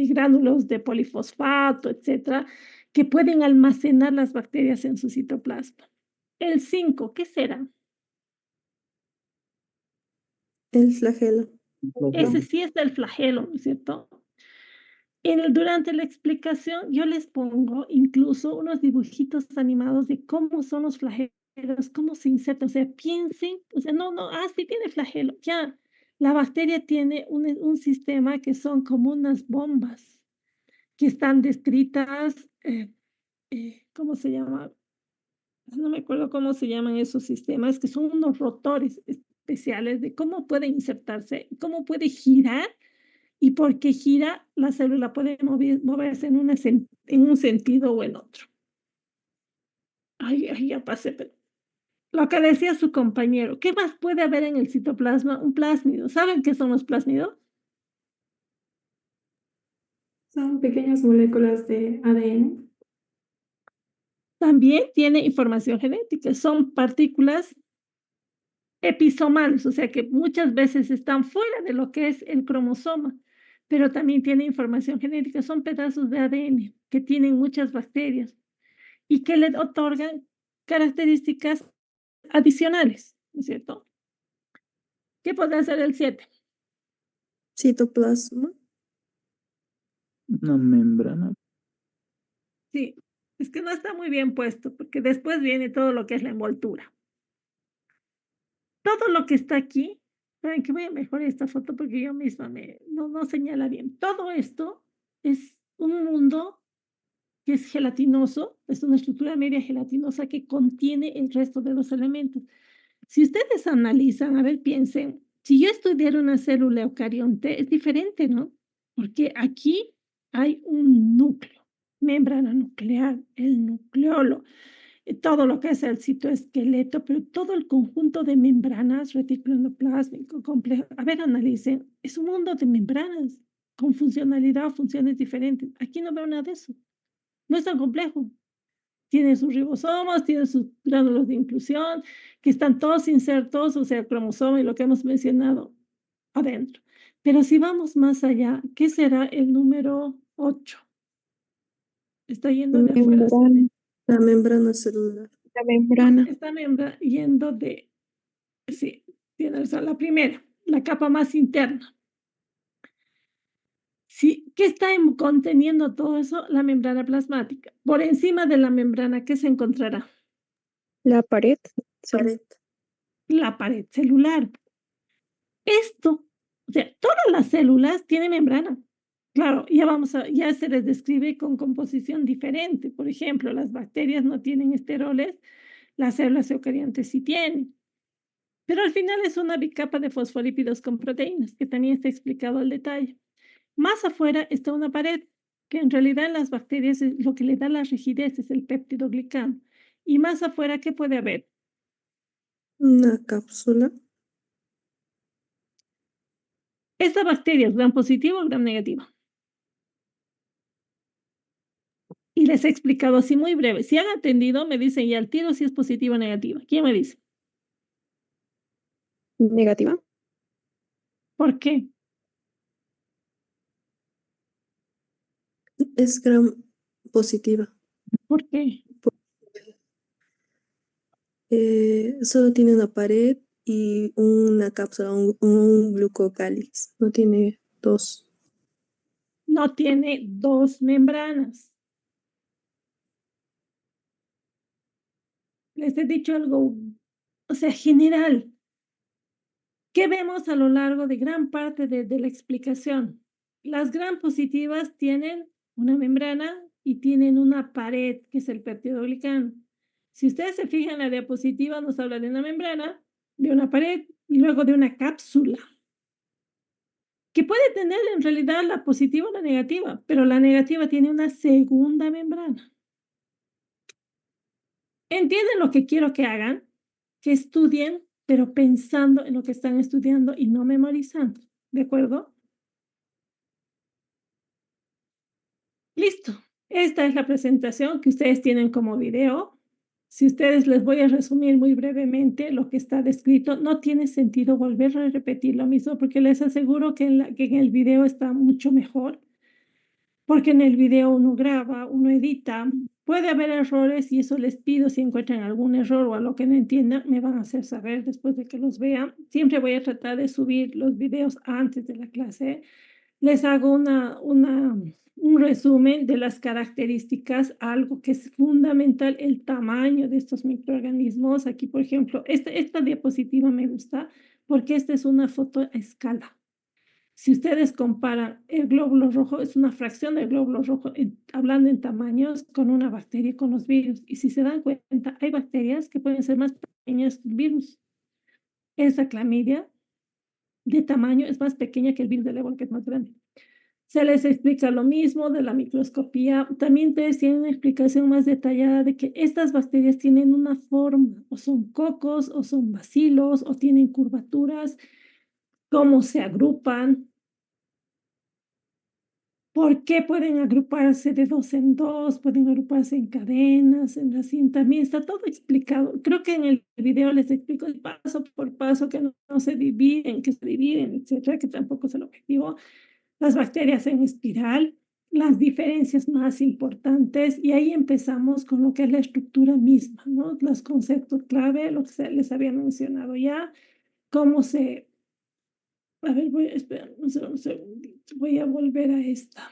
gránulos de polifosfato, etcétera, que pueden almacenar las bacterias en su citoplasma. El 5, ¿qué será? El flagelo. Ese sí es el flagelo, ¿no es cierto? Durante la explicación yo les pongo incluso unos dibujitos animados de cómo son los flagelos, cómo se insertan, o sea, piensen, o sea, sí tiene flagelo, ya. La bacteria tiene un sistema que son como unas bombas que están descritas, ¿cómo se llama? No me acuerdo cómo se llaman esos sistemas, que son unos rotores especiales de cómo puede insertarse, cómo puede girar y por qué gira la célula puede moverse en un sentido o en otro. Ay, ya pasé, pero lo que decía su compañero, ¿qué más puede haber en el citoplasma? Un plásmido. ¿Saben qué son los plásmidos? Son pequeñas moléculas de ADN. También tiene información genética, son partículas episomales, o sea que muchas veces están fuera de lo que es el cromosoma, pero también tiene información genética, son pedazos de ADN que tienen muchas bacterias y que le otorgan características adicionales, ¿no es cierto? ¿Qué podrá ser el 7? Citoplasma. Una membrana. Sí, es que no está muy bien puesto, porque después viene todo lo que es la envoltura. Todo lo que está aquí, saben que voy a mejorar esta foto porque yo misma no señala bien. Todo esto es un mundo que es gelatinoso, es una estructura media gelatinosa que contiene el resto de los elementos. Si ustedes analizan, a ver, piensen, si yo estudiara una célula eucarionte, es diferente, ¿no? Porque aquí hay un núcleo, membrana nuclear, el nucleolo, todo lo que es el citoesqueleto, pero todo el conjunto de membranas, retículo endoplásmico, complejo. A ver, analicen, es un mundo de membranas con funcionalidad o funciones diferentes. Aquí no veo nada de eso. No es tan complejo. Tiene sus ribosomas, tiene sus gránulos de inclusión, que están todos insertos, o sea, cromosoma y lo que hemos mencionado adentro. Pero si vamos más allá, ¿qué será el número 8? está yendo de afuera. Membrana. La membrana celular. La membrana. Está yendo de, sí, tiene razón, la primera, la capa más interna. Sí, ¿qué está conteniendo todo eso? La membrana plasmática. Por encima de la membrana, ¿qué se encontrará? La pared. Pared. La pared celular. Esto, o sea, todas las células tienen membrana. Claro, ya se les describe con composición diferente. Por ejemplo, las bacterias no tienen esteroles, las células eucariontes sí tienen. Pero al final es una bicapa de fosfolípidos con proteínas, que también está explicado al detalle. Más afuera está una pared, que en realidad en las bacterias lo que le da la rigidez es el péptidoglicano. Y más afuera, ¿qué puede haber? Una cápsula. ¿Esta bacteria es gram positivo o gram negativo? Y les he explicado así muy breve. Si han atendido, me dicen ya al tiro si es positiva o negativa. ¿Quién me dice? Negativa. ¿Por qué? Es gram positiva. ¿Por qué? Solo tiene una pared y una cápsula, un glucocáliz. No tiene dos. No tiene dos membranas. Les he dicho algo, o sea, general. ¿Qué vemos a lo largo de gran parte de la explicación? Las gram positivas tienen una membrana y tienen una pared, que es el peptidoglicano. Si ustedes se fijan en la diapositiva, nos habla de una membrana, de una pared y luego de una cápsula, que puede tener en realidad la positiva o la negativa, pero la negativa tiene una segunda membrana. ¿Entienden lo que quiero que hagan? Que estudien, pero pensando en lo que están estudiando y no memorizando. ¿De acuerdo? Listo. Esta es la presentación que ustedes tienen como video. Si ustedes les voy a resumir muy brevemente lo que está descrito, no tiene sentido volver a repetir lo mismo porque les aseguro que en el video está mucho mejor. Porque en el video uno graba, uno edita, puede haber errores y eso les pido si encuentran algún error o a lo que no entiendan, me van a hacer saber después de que los vean. Siempre voy a tratar de subir los videos antes de la clase. Les hago un resumen de las características, algo que es fundamental, el tamaño de estos microorganismos. Aquí, por ejemplo, esta diapositiva me gusta porque esta es una foto a escala. Si ustedes comparan el glóbulo rojo, es una fracción del glóbulo rojo, hablando en tamaños, con una bacteria y con los virus. Y si se dan cuenta, hay bacterias que pueden ser más pequeñas que el virus. Esa clamidia de tamaño es más pequeña que el virus del ébola, que es más grande. Se les explica lo mismo de la microscopía. También ustedes tienen una explicación más detallada de que estas bacterias tienen una forma, o son cocos, o son bacilos, o tienen curvaturas, cómo se agrupan. ¿Por qué pueden agruparse de dos en dos? Pueden agruparse en cadenas, en racimo. También está todo explicado. Creo que en el video les explico el paso por paso que no se dividen, que se dividen, etcétera, que tampoco es el objetivo. Las bacterias en espiral, las diferencias más importantes, y ahí empezamos con lo que es la estructura misma, ¿no? Los conceptos clave, lo que les había mencionado ya, cómo se... A ver, voy a esperar un segundito, voy a volver a esta.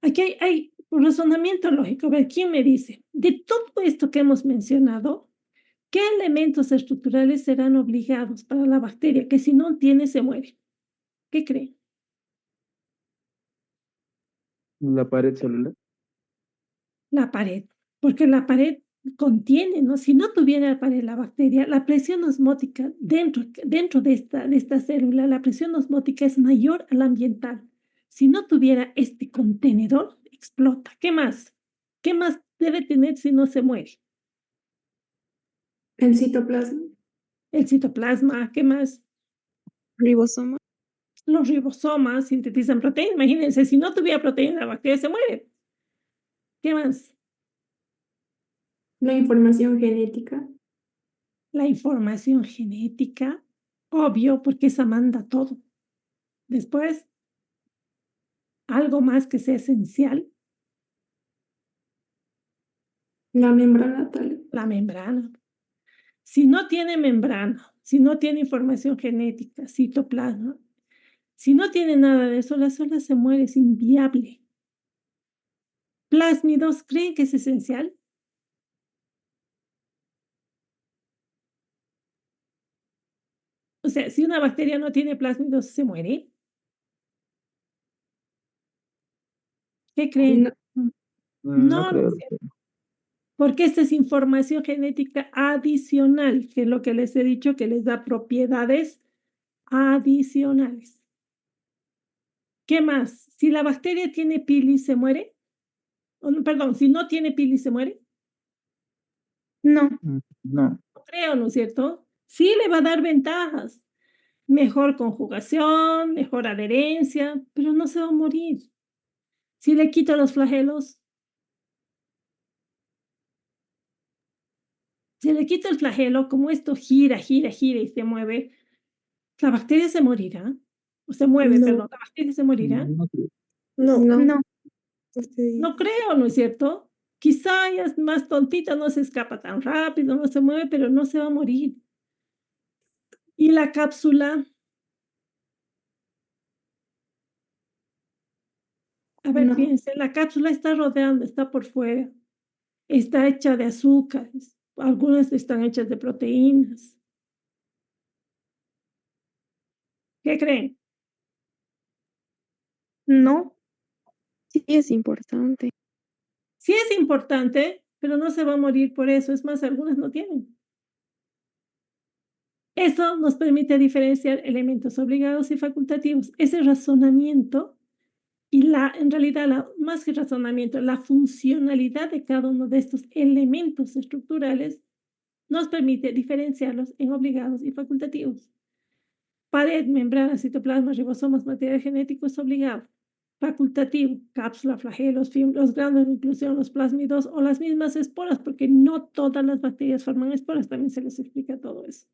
Aquí hay un razonamiento lógico. A ver, ¿quién me dice? De todo esto que hemos mencionado, ¿qué elementos estructurales serán obligados para la bacteria que si no tiene se muere? ¿Qué creen? La pared celular. La pared, porque la pared contiene, ¿no? Si no tuviera la pared la bacteria, la presión osmótica dentro de esta célula, la presión osmótica es mayor a la ambiental. Si no tuviera este contenedor, explota. ¿Qué más? ¿Qué más debe tener si no se muere? El citoplasma. El citoplasma, ¿qué más? Ribosoma. Los ribosomas sintetizan proteínas. Imagínense, si no tuviera proteína, la bacteria se muere. ¿Qué más? La información genética. La información genética, obvio, porque esa manda todo. Después, algo más que sea esencial. La membrana tal. La membrana. Si no tiene membrana, si no tiene información genética, citoplasma, si no tiene nada de eso, la célula se muere, es inviable. Plásmidos, ¿creen que es esencial? O sea, si una bacteria no tiene plásmidos, ¿se muere? ¿Qué creen? No, No No, no creo. es cierto, porque esta es información genética adicional, que es lo que les he dicho, que les da propiedades adicionales. ¿Qué más? Si la bacteria tiene pili, ¿se muere? O no, perdón, si no tiene pili, ¿se muere? No, No. No creo, ¿no es cierto? Sí le va a dar ventajas. Mejor conjugación, mejor adherencia, pero no se va a morir. Si le quito los flagelos, si le quito el flagelo, como esto gira, gira, gira y se mueve, la bacteria se morirá. O se mueve, no, perdón, la bacteria se morirá. No creo. no. no, Este, No creo, ¿no es cierto? Quizá ella es más tontita, no se escapa tan rápido, no se mueve, pero no se va a morir. Y la cápsula, a ver, no, piensen, la cápsula está rodeando, está por fuera, está hecha de azúcares, algunas están hechas de proteínas. ¿Qué creen? no. Sí es importante. Sí es importante, pero no se va a morir por eso. Es más, algunas no tienen. Eso nos permite diferenciar elementos obligados y facultativos. Ese razonamiento y en realidad, más que razonamiento, la funcionalidad de cada uno de estos elementos estructurales nos permite diferenciarlos en obligados y facultativos. Pared, membrana, citoplasma, ribosomas, material genético es obligado. Facultativo, cápsula, flagelos, los granos de inclusión, los plásmidos o las mismas esporas, porque no todas las bacterias forman esporas, también se les explica todo eso.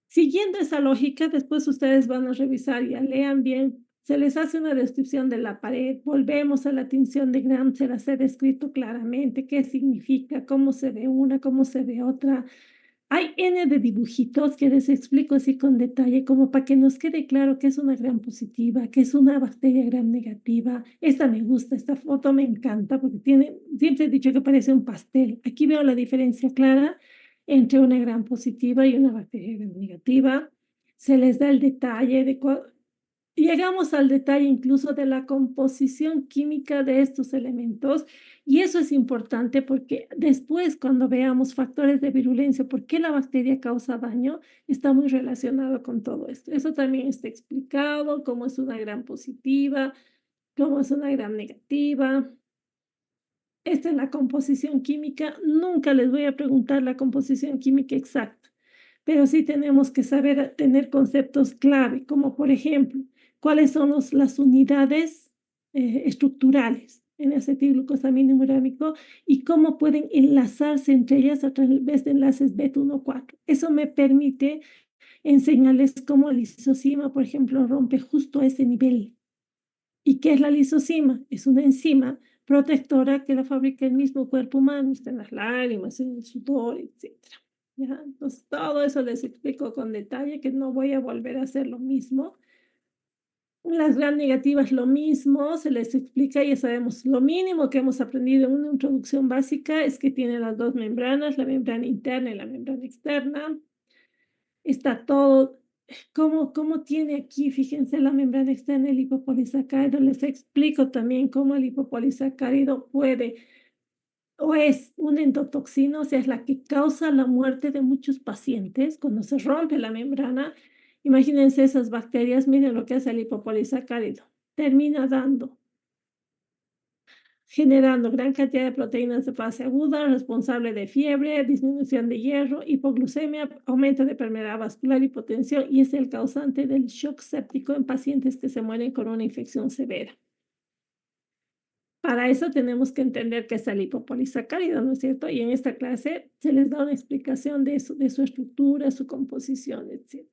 Siguiendo esa lógica, después ustedes van a revisar, ya lean bien, se les hace una descripción de la pared, volvemos a la tinción de Gram, se las he descrito claramente, qué significa, cómo se ve una, cómo se ve otra. Hay N de dibujitos que les explico así con detalle, como para que nos quede claro que es una Gram positiva, que es una bacteria Gram negativa. Esta me gusta, esta foto me encanta porque tiene, siempre he dicho que parece un pastel. Aquí veo la diferencia clara entre una Gram positiva y una bacteria Gram negativa. Se les da el detalle de llegamos al detalle incluso de la composición química de estos elementos y eso es importante porque después cuando veamos factores de virulencia, por qué la bacteria causa daño, está muy relacionado con todo esto. Eso también está explicado, cómo es una Gram positiva, cómo es una Gram negativa. Esta es la composición química. Nunca les voy a preguntar la composición química exacta, pero sí tenemos que saber tener conceptos clave, como por ejemplo, cuáles son las unidades estructurales en acetilglucosamina murámico y cómo pueden enlazarse entre ellas a través de enlaces BET1-4. Eso me permite enseñarles cómo la lisosima, por ejemplo, rompe justo ese nivel. ¿Y qué es la lisosima? Es una enzima protectora que la fabrica el mismo cuerpo humano, está en las lágrimas, en el sudor, etc. ¿Ya? Entonces, todo eso les explico con detalle, que no voy a volver a hacer lo mismo. Las gram negativas, lo mismo, se les explica, ya sabemos, lo mínimo que hemos aprendido en una introducción básica es que tiene las dos membranas, la membrana interna y la membrana externa. Está todo, ¿cómo tiene aquí? Fíjense la membrana externa del lipopolisacárido. Les explico también cómo el lipopolisacárido puede o es una endotoxina, o sea, es la que causa la muerte de muchos pacientes cuando se rompe la membrana. Imagínense esas bacterias, miren lo que hace el lipopolisacárido. Termina generando gran cantidad de proteínas de fase aguda, responsable de fiebre, disminución de hierro, hipoglucemia, aumento de permeabilidad vascular, hipotensión, y es el causante del shock séptico en pacientes que se mueren con una infección severa. Para eso tenemos que entender qué es el lipopolisacárido, ¿no es cierto? Y en esta clase se les da una explicación de su estructura, su composición, etc.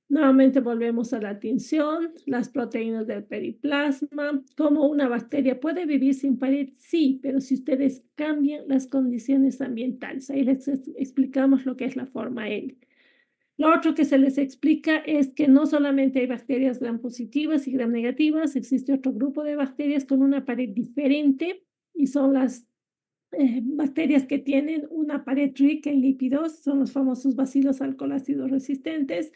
Nuevamente volvemos a la tinción, las proteínas del periplasma. ¿Cómo una bacteria puede vivir sin pared? Sí, pero si ustedes cambian las condiciones ambientales. Ahí les explicamos lo que es la forma L. Lo otro que se les explica es que no solamente hay bacterias gram positivas y gram negativas, existe otro grupo de bacterias con una pared diferente y son las bacterias que tienen una pared rica en lípidos, son los famosos bacilos alcohólidos resistentes.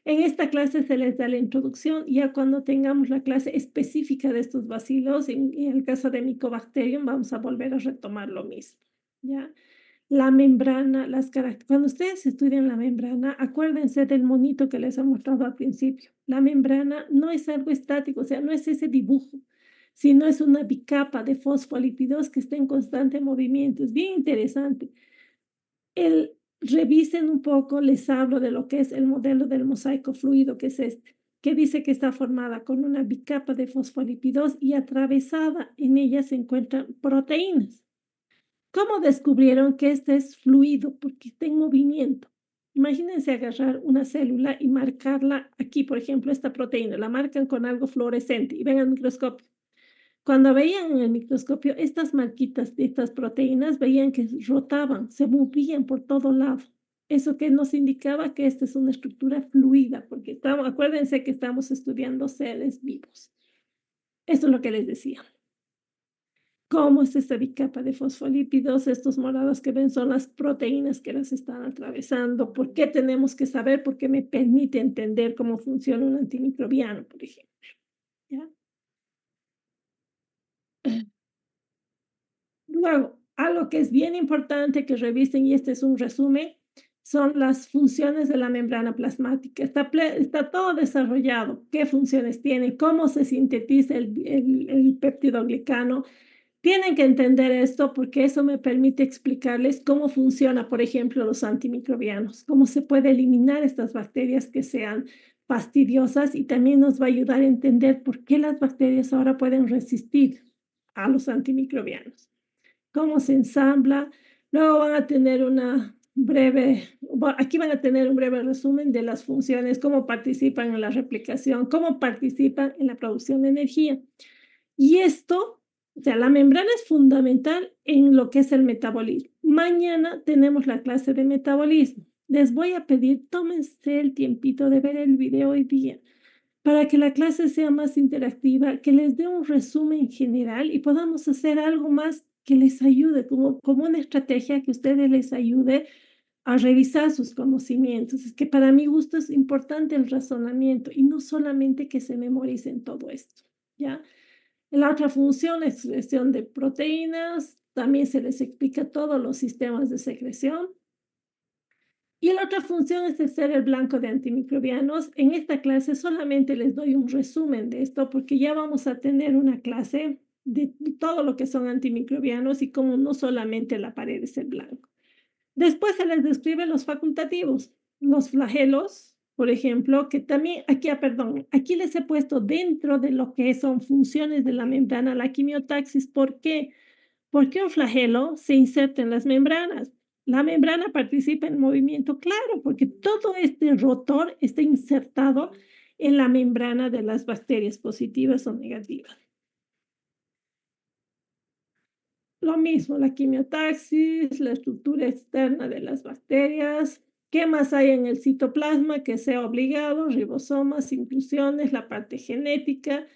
En esta clase se les da la introducción, ya cuando tengamos la clase específica de estos bacilos, en el caso de Mycobacterium, vamos a volver a retomar lo mismo, ¿ya? La membrana, cuando ustedes estudian la membrana, acuérdense del monito que les he mostrado al principio. La membrana no es algo estático, o sea, no es ese dibujo, sino es una bicapa de fosfolípidos que está en constante movimiento. Es bien interesante. Revisen un poco, les hablo de lo que es el modelo del mosaico fluido, que es este, que dice que está formada con una bicapa de fosfolípidos y atravesada en ella se encuentran proteínas. ¿Cómo descubrieron que este es fluido? Porque está en movimiento. Imagínense agarrar una célula y marcarla aquí, por ejemplo, esta proteína, la marcan con algo fluorescente y ven al microscopio. Cuando veían en el microscopio estas marquitas de estas proteínas, veían que rotaban, se movían por todo lado. Eso que nos indicaba que esta es una estructura fluida, porque acuérdense que estamos estudiando seres vivos. Esto es lo que les decía. ¿Cómo es esta bicapa de fosfolípidos? Estos morados que ven son las proteínas que las están atravesando. ¿Por qué tenemos que saber? Porque me permite entender cómo funciona un antimicrobiano, por ejemplo. ¿Ya? Luego, algo que es bien importante que revisen, y este es un resumen, son las funciones de la membrana plasmática. Está todo desarrollado. ¿Qué funciones tiene? ¿Cómo se sintetiza el péptidoglicano? Tienen que entender esto porque eso me permite explicarles cómo funciona, por ejemplo, los antimicrobianos, cómo se puede eliminar estas bacterias que sean fastidiosas y también nos va a ayudar a entender por qué las bacterias ahora pueden resistir a los antimicrobianos, cómo se ensambla. Luego van a tener aquí van a tener un breve resumen de las funciones, cómo participan en la replicación, cómo participan en la producción de energía. Y esto, o sea, la membrana es fundamental en lo que es el metabolismo. Mañana tenemos la clase de metabolismo. Les voy a pedir, tómense el tiempito de ver el video hoy día para que la clase sea más interactiva, que les dé un resumen general y podamos hacer algo más que les ayude, como una estrategia que a ustedes les ayude a revisar sus conocimientos. Es que para mi gusto es importante el razonamiento y no solamente que se memoricen todo esto, ¿ya? La otra función es secreción de proteínas, también se les explica todos los sistemas de secreción. Y la otra función es ser el blanco de antimicrobianos. En esta clase solamente les doy un resumen de esto porque ya vamos a tener una clase de todo lo que son antimicrobianos y cómo no solamente la pared es el blanco. Después se les describe los facultativos, los flagelos, por ejemplo, que también aquí les he puesto dentro de lo que son funciones de la membrana la quimiotaxis. ¿Por qué? Porque un flagelo se inserta en las membranas. La membrana participa en movimiento, claro, porque todo este rotor está insertado en la membrana de las bacterias positivas o negativas. Lo mismo, la quimiotaxis, la estructura externa de las bacterias. ¿Qué más hay en el citoplasma que sea obligado? Ribosomas, inclusiones, la parte genética.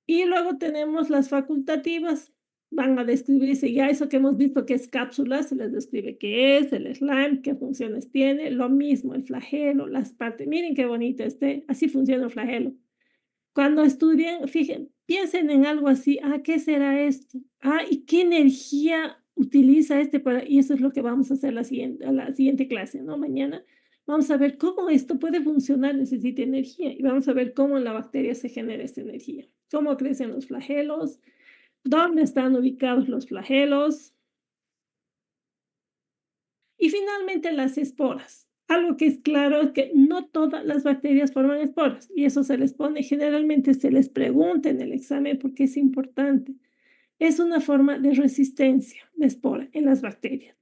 Y luego tenemos las facultativas. Van a describirse ya eso que hemos visto que es cápsula, se les describe qué es, el slime, qué funciones tiene. Lo mismo, el flagelo, las partes. Miren qué bonito así funciona el flagelo. Cuando estudien, piensen en algo así, ¿qué será esto? ¿Y qué energía utiliza y eso es lo que vamos a hacer a la siguiente clase, ¿no? Mañana vamos a ver cómo esto puede funcionar, necesita energía, y vamos a ver cómo en la bacteria se genera esta energía, cómo crecen los flagelos, dónde están ubicados los flagelos, y finalmente las esporas. Algo que es claro es que no todas las bacterias forman esporas y eso generalmente se les pregunta en el examen porque es importante. Es una forma de resistencia de espora en las bacterias.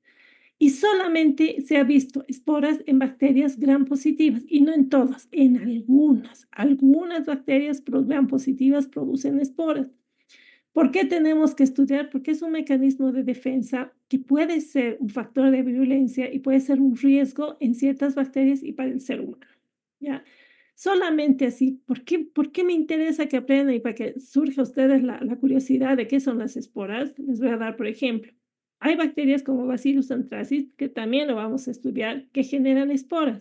Y solamente se ha visto esporas en bacterias gram positivas, y no en todas, en algunas. Algunas bacterias gram positivas producen esporas. ¿Por qué tenemos que estudiar? Porque es un mecanismo de defensa que puede ser un factor de virulencia y puede ser un riesgo en ciertas bacterias y para el ser humano, ¿ya? Solamente así, ¿por qué me interesa que aprendan y para que surja a ustedes la curiosidad de qué son las esporas? Les voy a dar, por ejemplo, hay bacterias como Bacillus anthracis, que también lo vamos a estudiar, que generan esporas.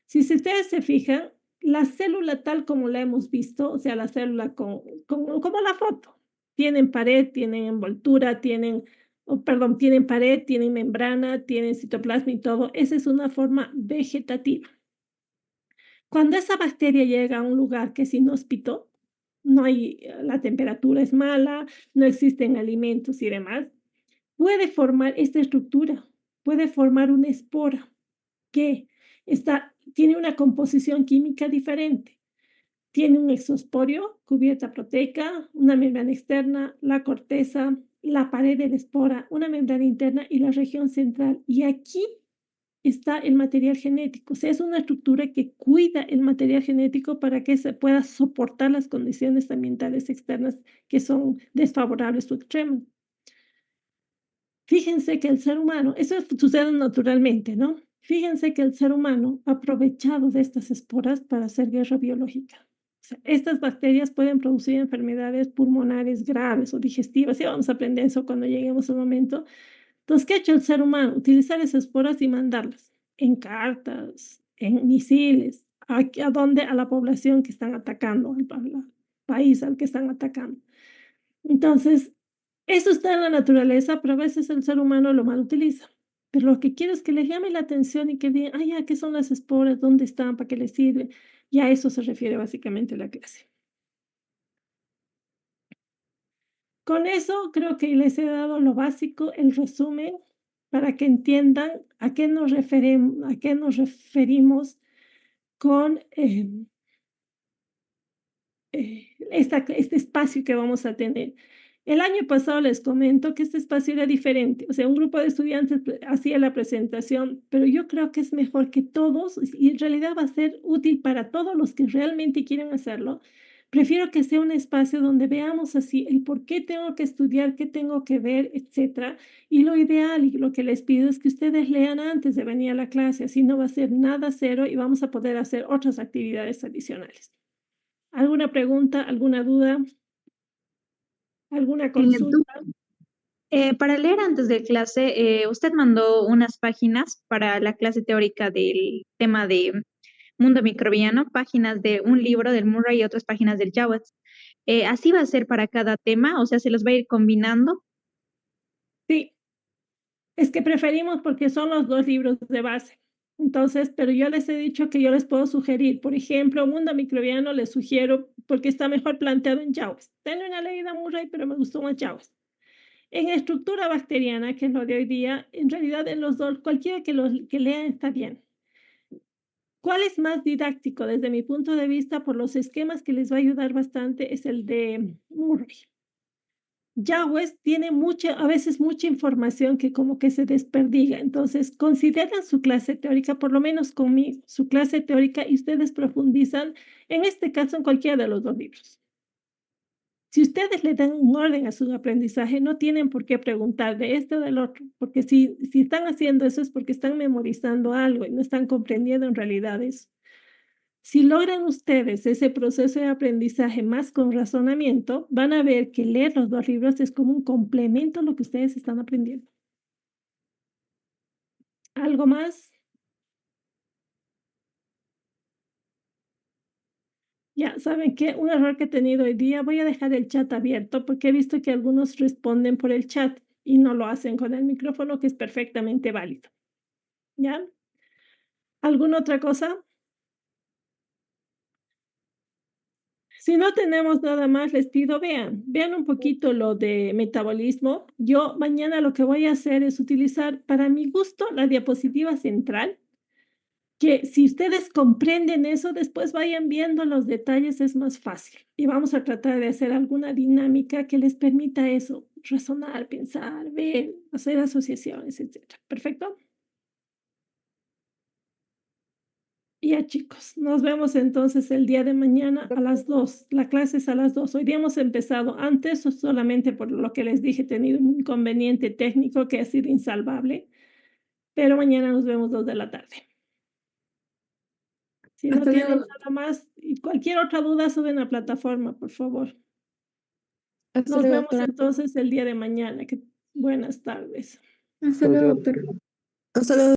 Si ustedes se fijan, la célula tal como la hemos visto, o sea, la célula como la foto, tienen pared, tienen envoltura, tienen pared, tienen membrana, tienen citoplasma y todo. Esa es una forma vegetativa. Cuando esa bacteria llega a un lugar que es inhóspito, no hay, la temperatura es mala, no existen alimentos y demás, puede formar esta estructura, puede formar una espora que tiene una composición química diferente. Tiene un exosporio, cubierta proteica, una membrana externa, la corteza, la pared de la espora, una membrana interna y la región central. Y aquí está el material genético. O sea, es una estructura que cuida el material genético para que se pueda soportar las condiciones ambientales externas que son desfavorables o extremas. Fíjense que el ser humano, eso sucede naturalmente, ¿no? Fíjense que el ser humano ha aprovechado de estas esporas para hacer guerra biológica. O sea, estas bacterias pueden producir enfermedades pulmonares graves o digestivas, y vamos a aprender eso cuando lleguemos al momento. Entonces, ¿qué ha hecho el ser humano? Utilizar esas esporas y mandarlas en cartas, en misiles, ¿a dónde? A la población que están atacando, al país al que están atacando. Entonces, eso está en la naturaleza, pero a veces el ser humano lo mal utiliza. Pero lo que quiero es que les llame la atención y que digan, ah, ya, ¿qué son las esporas? ¿Dónde están? ¿Para qué les sirven? Y a eso se refiere básicamente la clase. Con eso creo que les he dado lo básico, el resumen, para que entiendan a qué nos referimos con este espacio que vamos a tener. El año pasado les comento que este espacio era diferente, o sea, un grupo de estudiantes hacía la presentación, pero yo creo que es mejor que todos, y en realidad va a ser útil para todos los que realmente quieren hacerlo. Prefiero que sea un espacio donde veamos así el por qué tengo que estudiar, qué tengo que ver, etcétera. Y lo ideal y lo que les pido es que ustedes lean antes de venir a la clase, así no va a ser nada cero y vamos a poder hacer otras actividades adicionales. ¿Alguna pregunta, alguna duda, alguna consulta? Para leer antes de clase, usted mandó unas páginas para la clase teórica del tema de mundo microbiano, páginas de un libro del Murray y otras páginas del Jowett. ¿Así va a ser para cada tema? O sea, ¿se los va a ir combinando? Sí, es que preferimos porque son los dos libros de base. Entonces, pero yo les he dicho que yo les puedo sugerir, por ejemplo, Mundo Microbiano les sugiero porque está mejor planteado en Jowett. Tengo una leída Murray, pero me gustó más Jowett. En estructura bacteriana, que es lo de hoy día, en realidad en los dos, cualquiera que lean está bien. ¿Cuál es más didáctico desde mi punto de vista por los esquemas que les va a ayudar bastante? Es el de Murray. Jowett tiene a veces mucha información que como que se desperdiga. Entonces, consideran su clase teórica, por lo menos conmigo, su clase teórica, y ustedes profundizan, en este caso, en cualquiera de los dos libros. Si ustedes le dan un orden a su aprendizaje, no tienen por qué preguntar de este o del otro, porque si están haciendo eso es porque están memorizando algo y no están comprendiendo en realidad eso. Si logran ustedes ese proceso de aprendizaje más con razonamiento, van a ver que leer los dos libros es como un complemento a lo que ustedes están aprendiendo. ¿Algo más? Ya, ¿saben qué? Un error que he tenido hoy día, voy a dejar el chat abierto porque he visto que algunos responden por el chat y no lo hacen con el micrófono, que es perfectamente válido. ¿Ya? ¿Alguna otra cosa? Si no tenemos nada más, les pido, vean un poquito lo de metabolismo. Yo mañana lo que voy a hacer es utilizar, para mi gusto, la diapositiva central, que si ustedes comprenden eso, después vayan viendo los detalles, es más fácil. Y vamos a tratar de hacer alguna dinámica que les permita eso. razonar, pensar, ver, hacer asociaciones, etcétera. ¿Perfecto? Ya, chicos, nos vemos entonces el día de mañana a las 2. La clase es a las 2. Hoy día hemos empezado antes, solamente por lo que les dije, he tenido un inconveniente técnico que ha sido insalvable, pero mañana nos vemos 2 de la tarde. Si no Hasta tienen luego. nada más y cualquier otra duda, suben a plataforma, por favor. Hasta Nos luego, vemos doctora. entonces el día de mañana. Buenas tardes. Hasta luego, doctora. Hasta luego.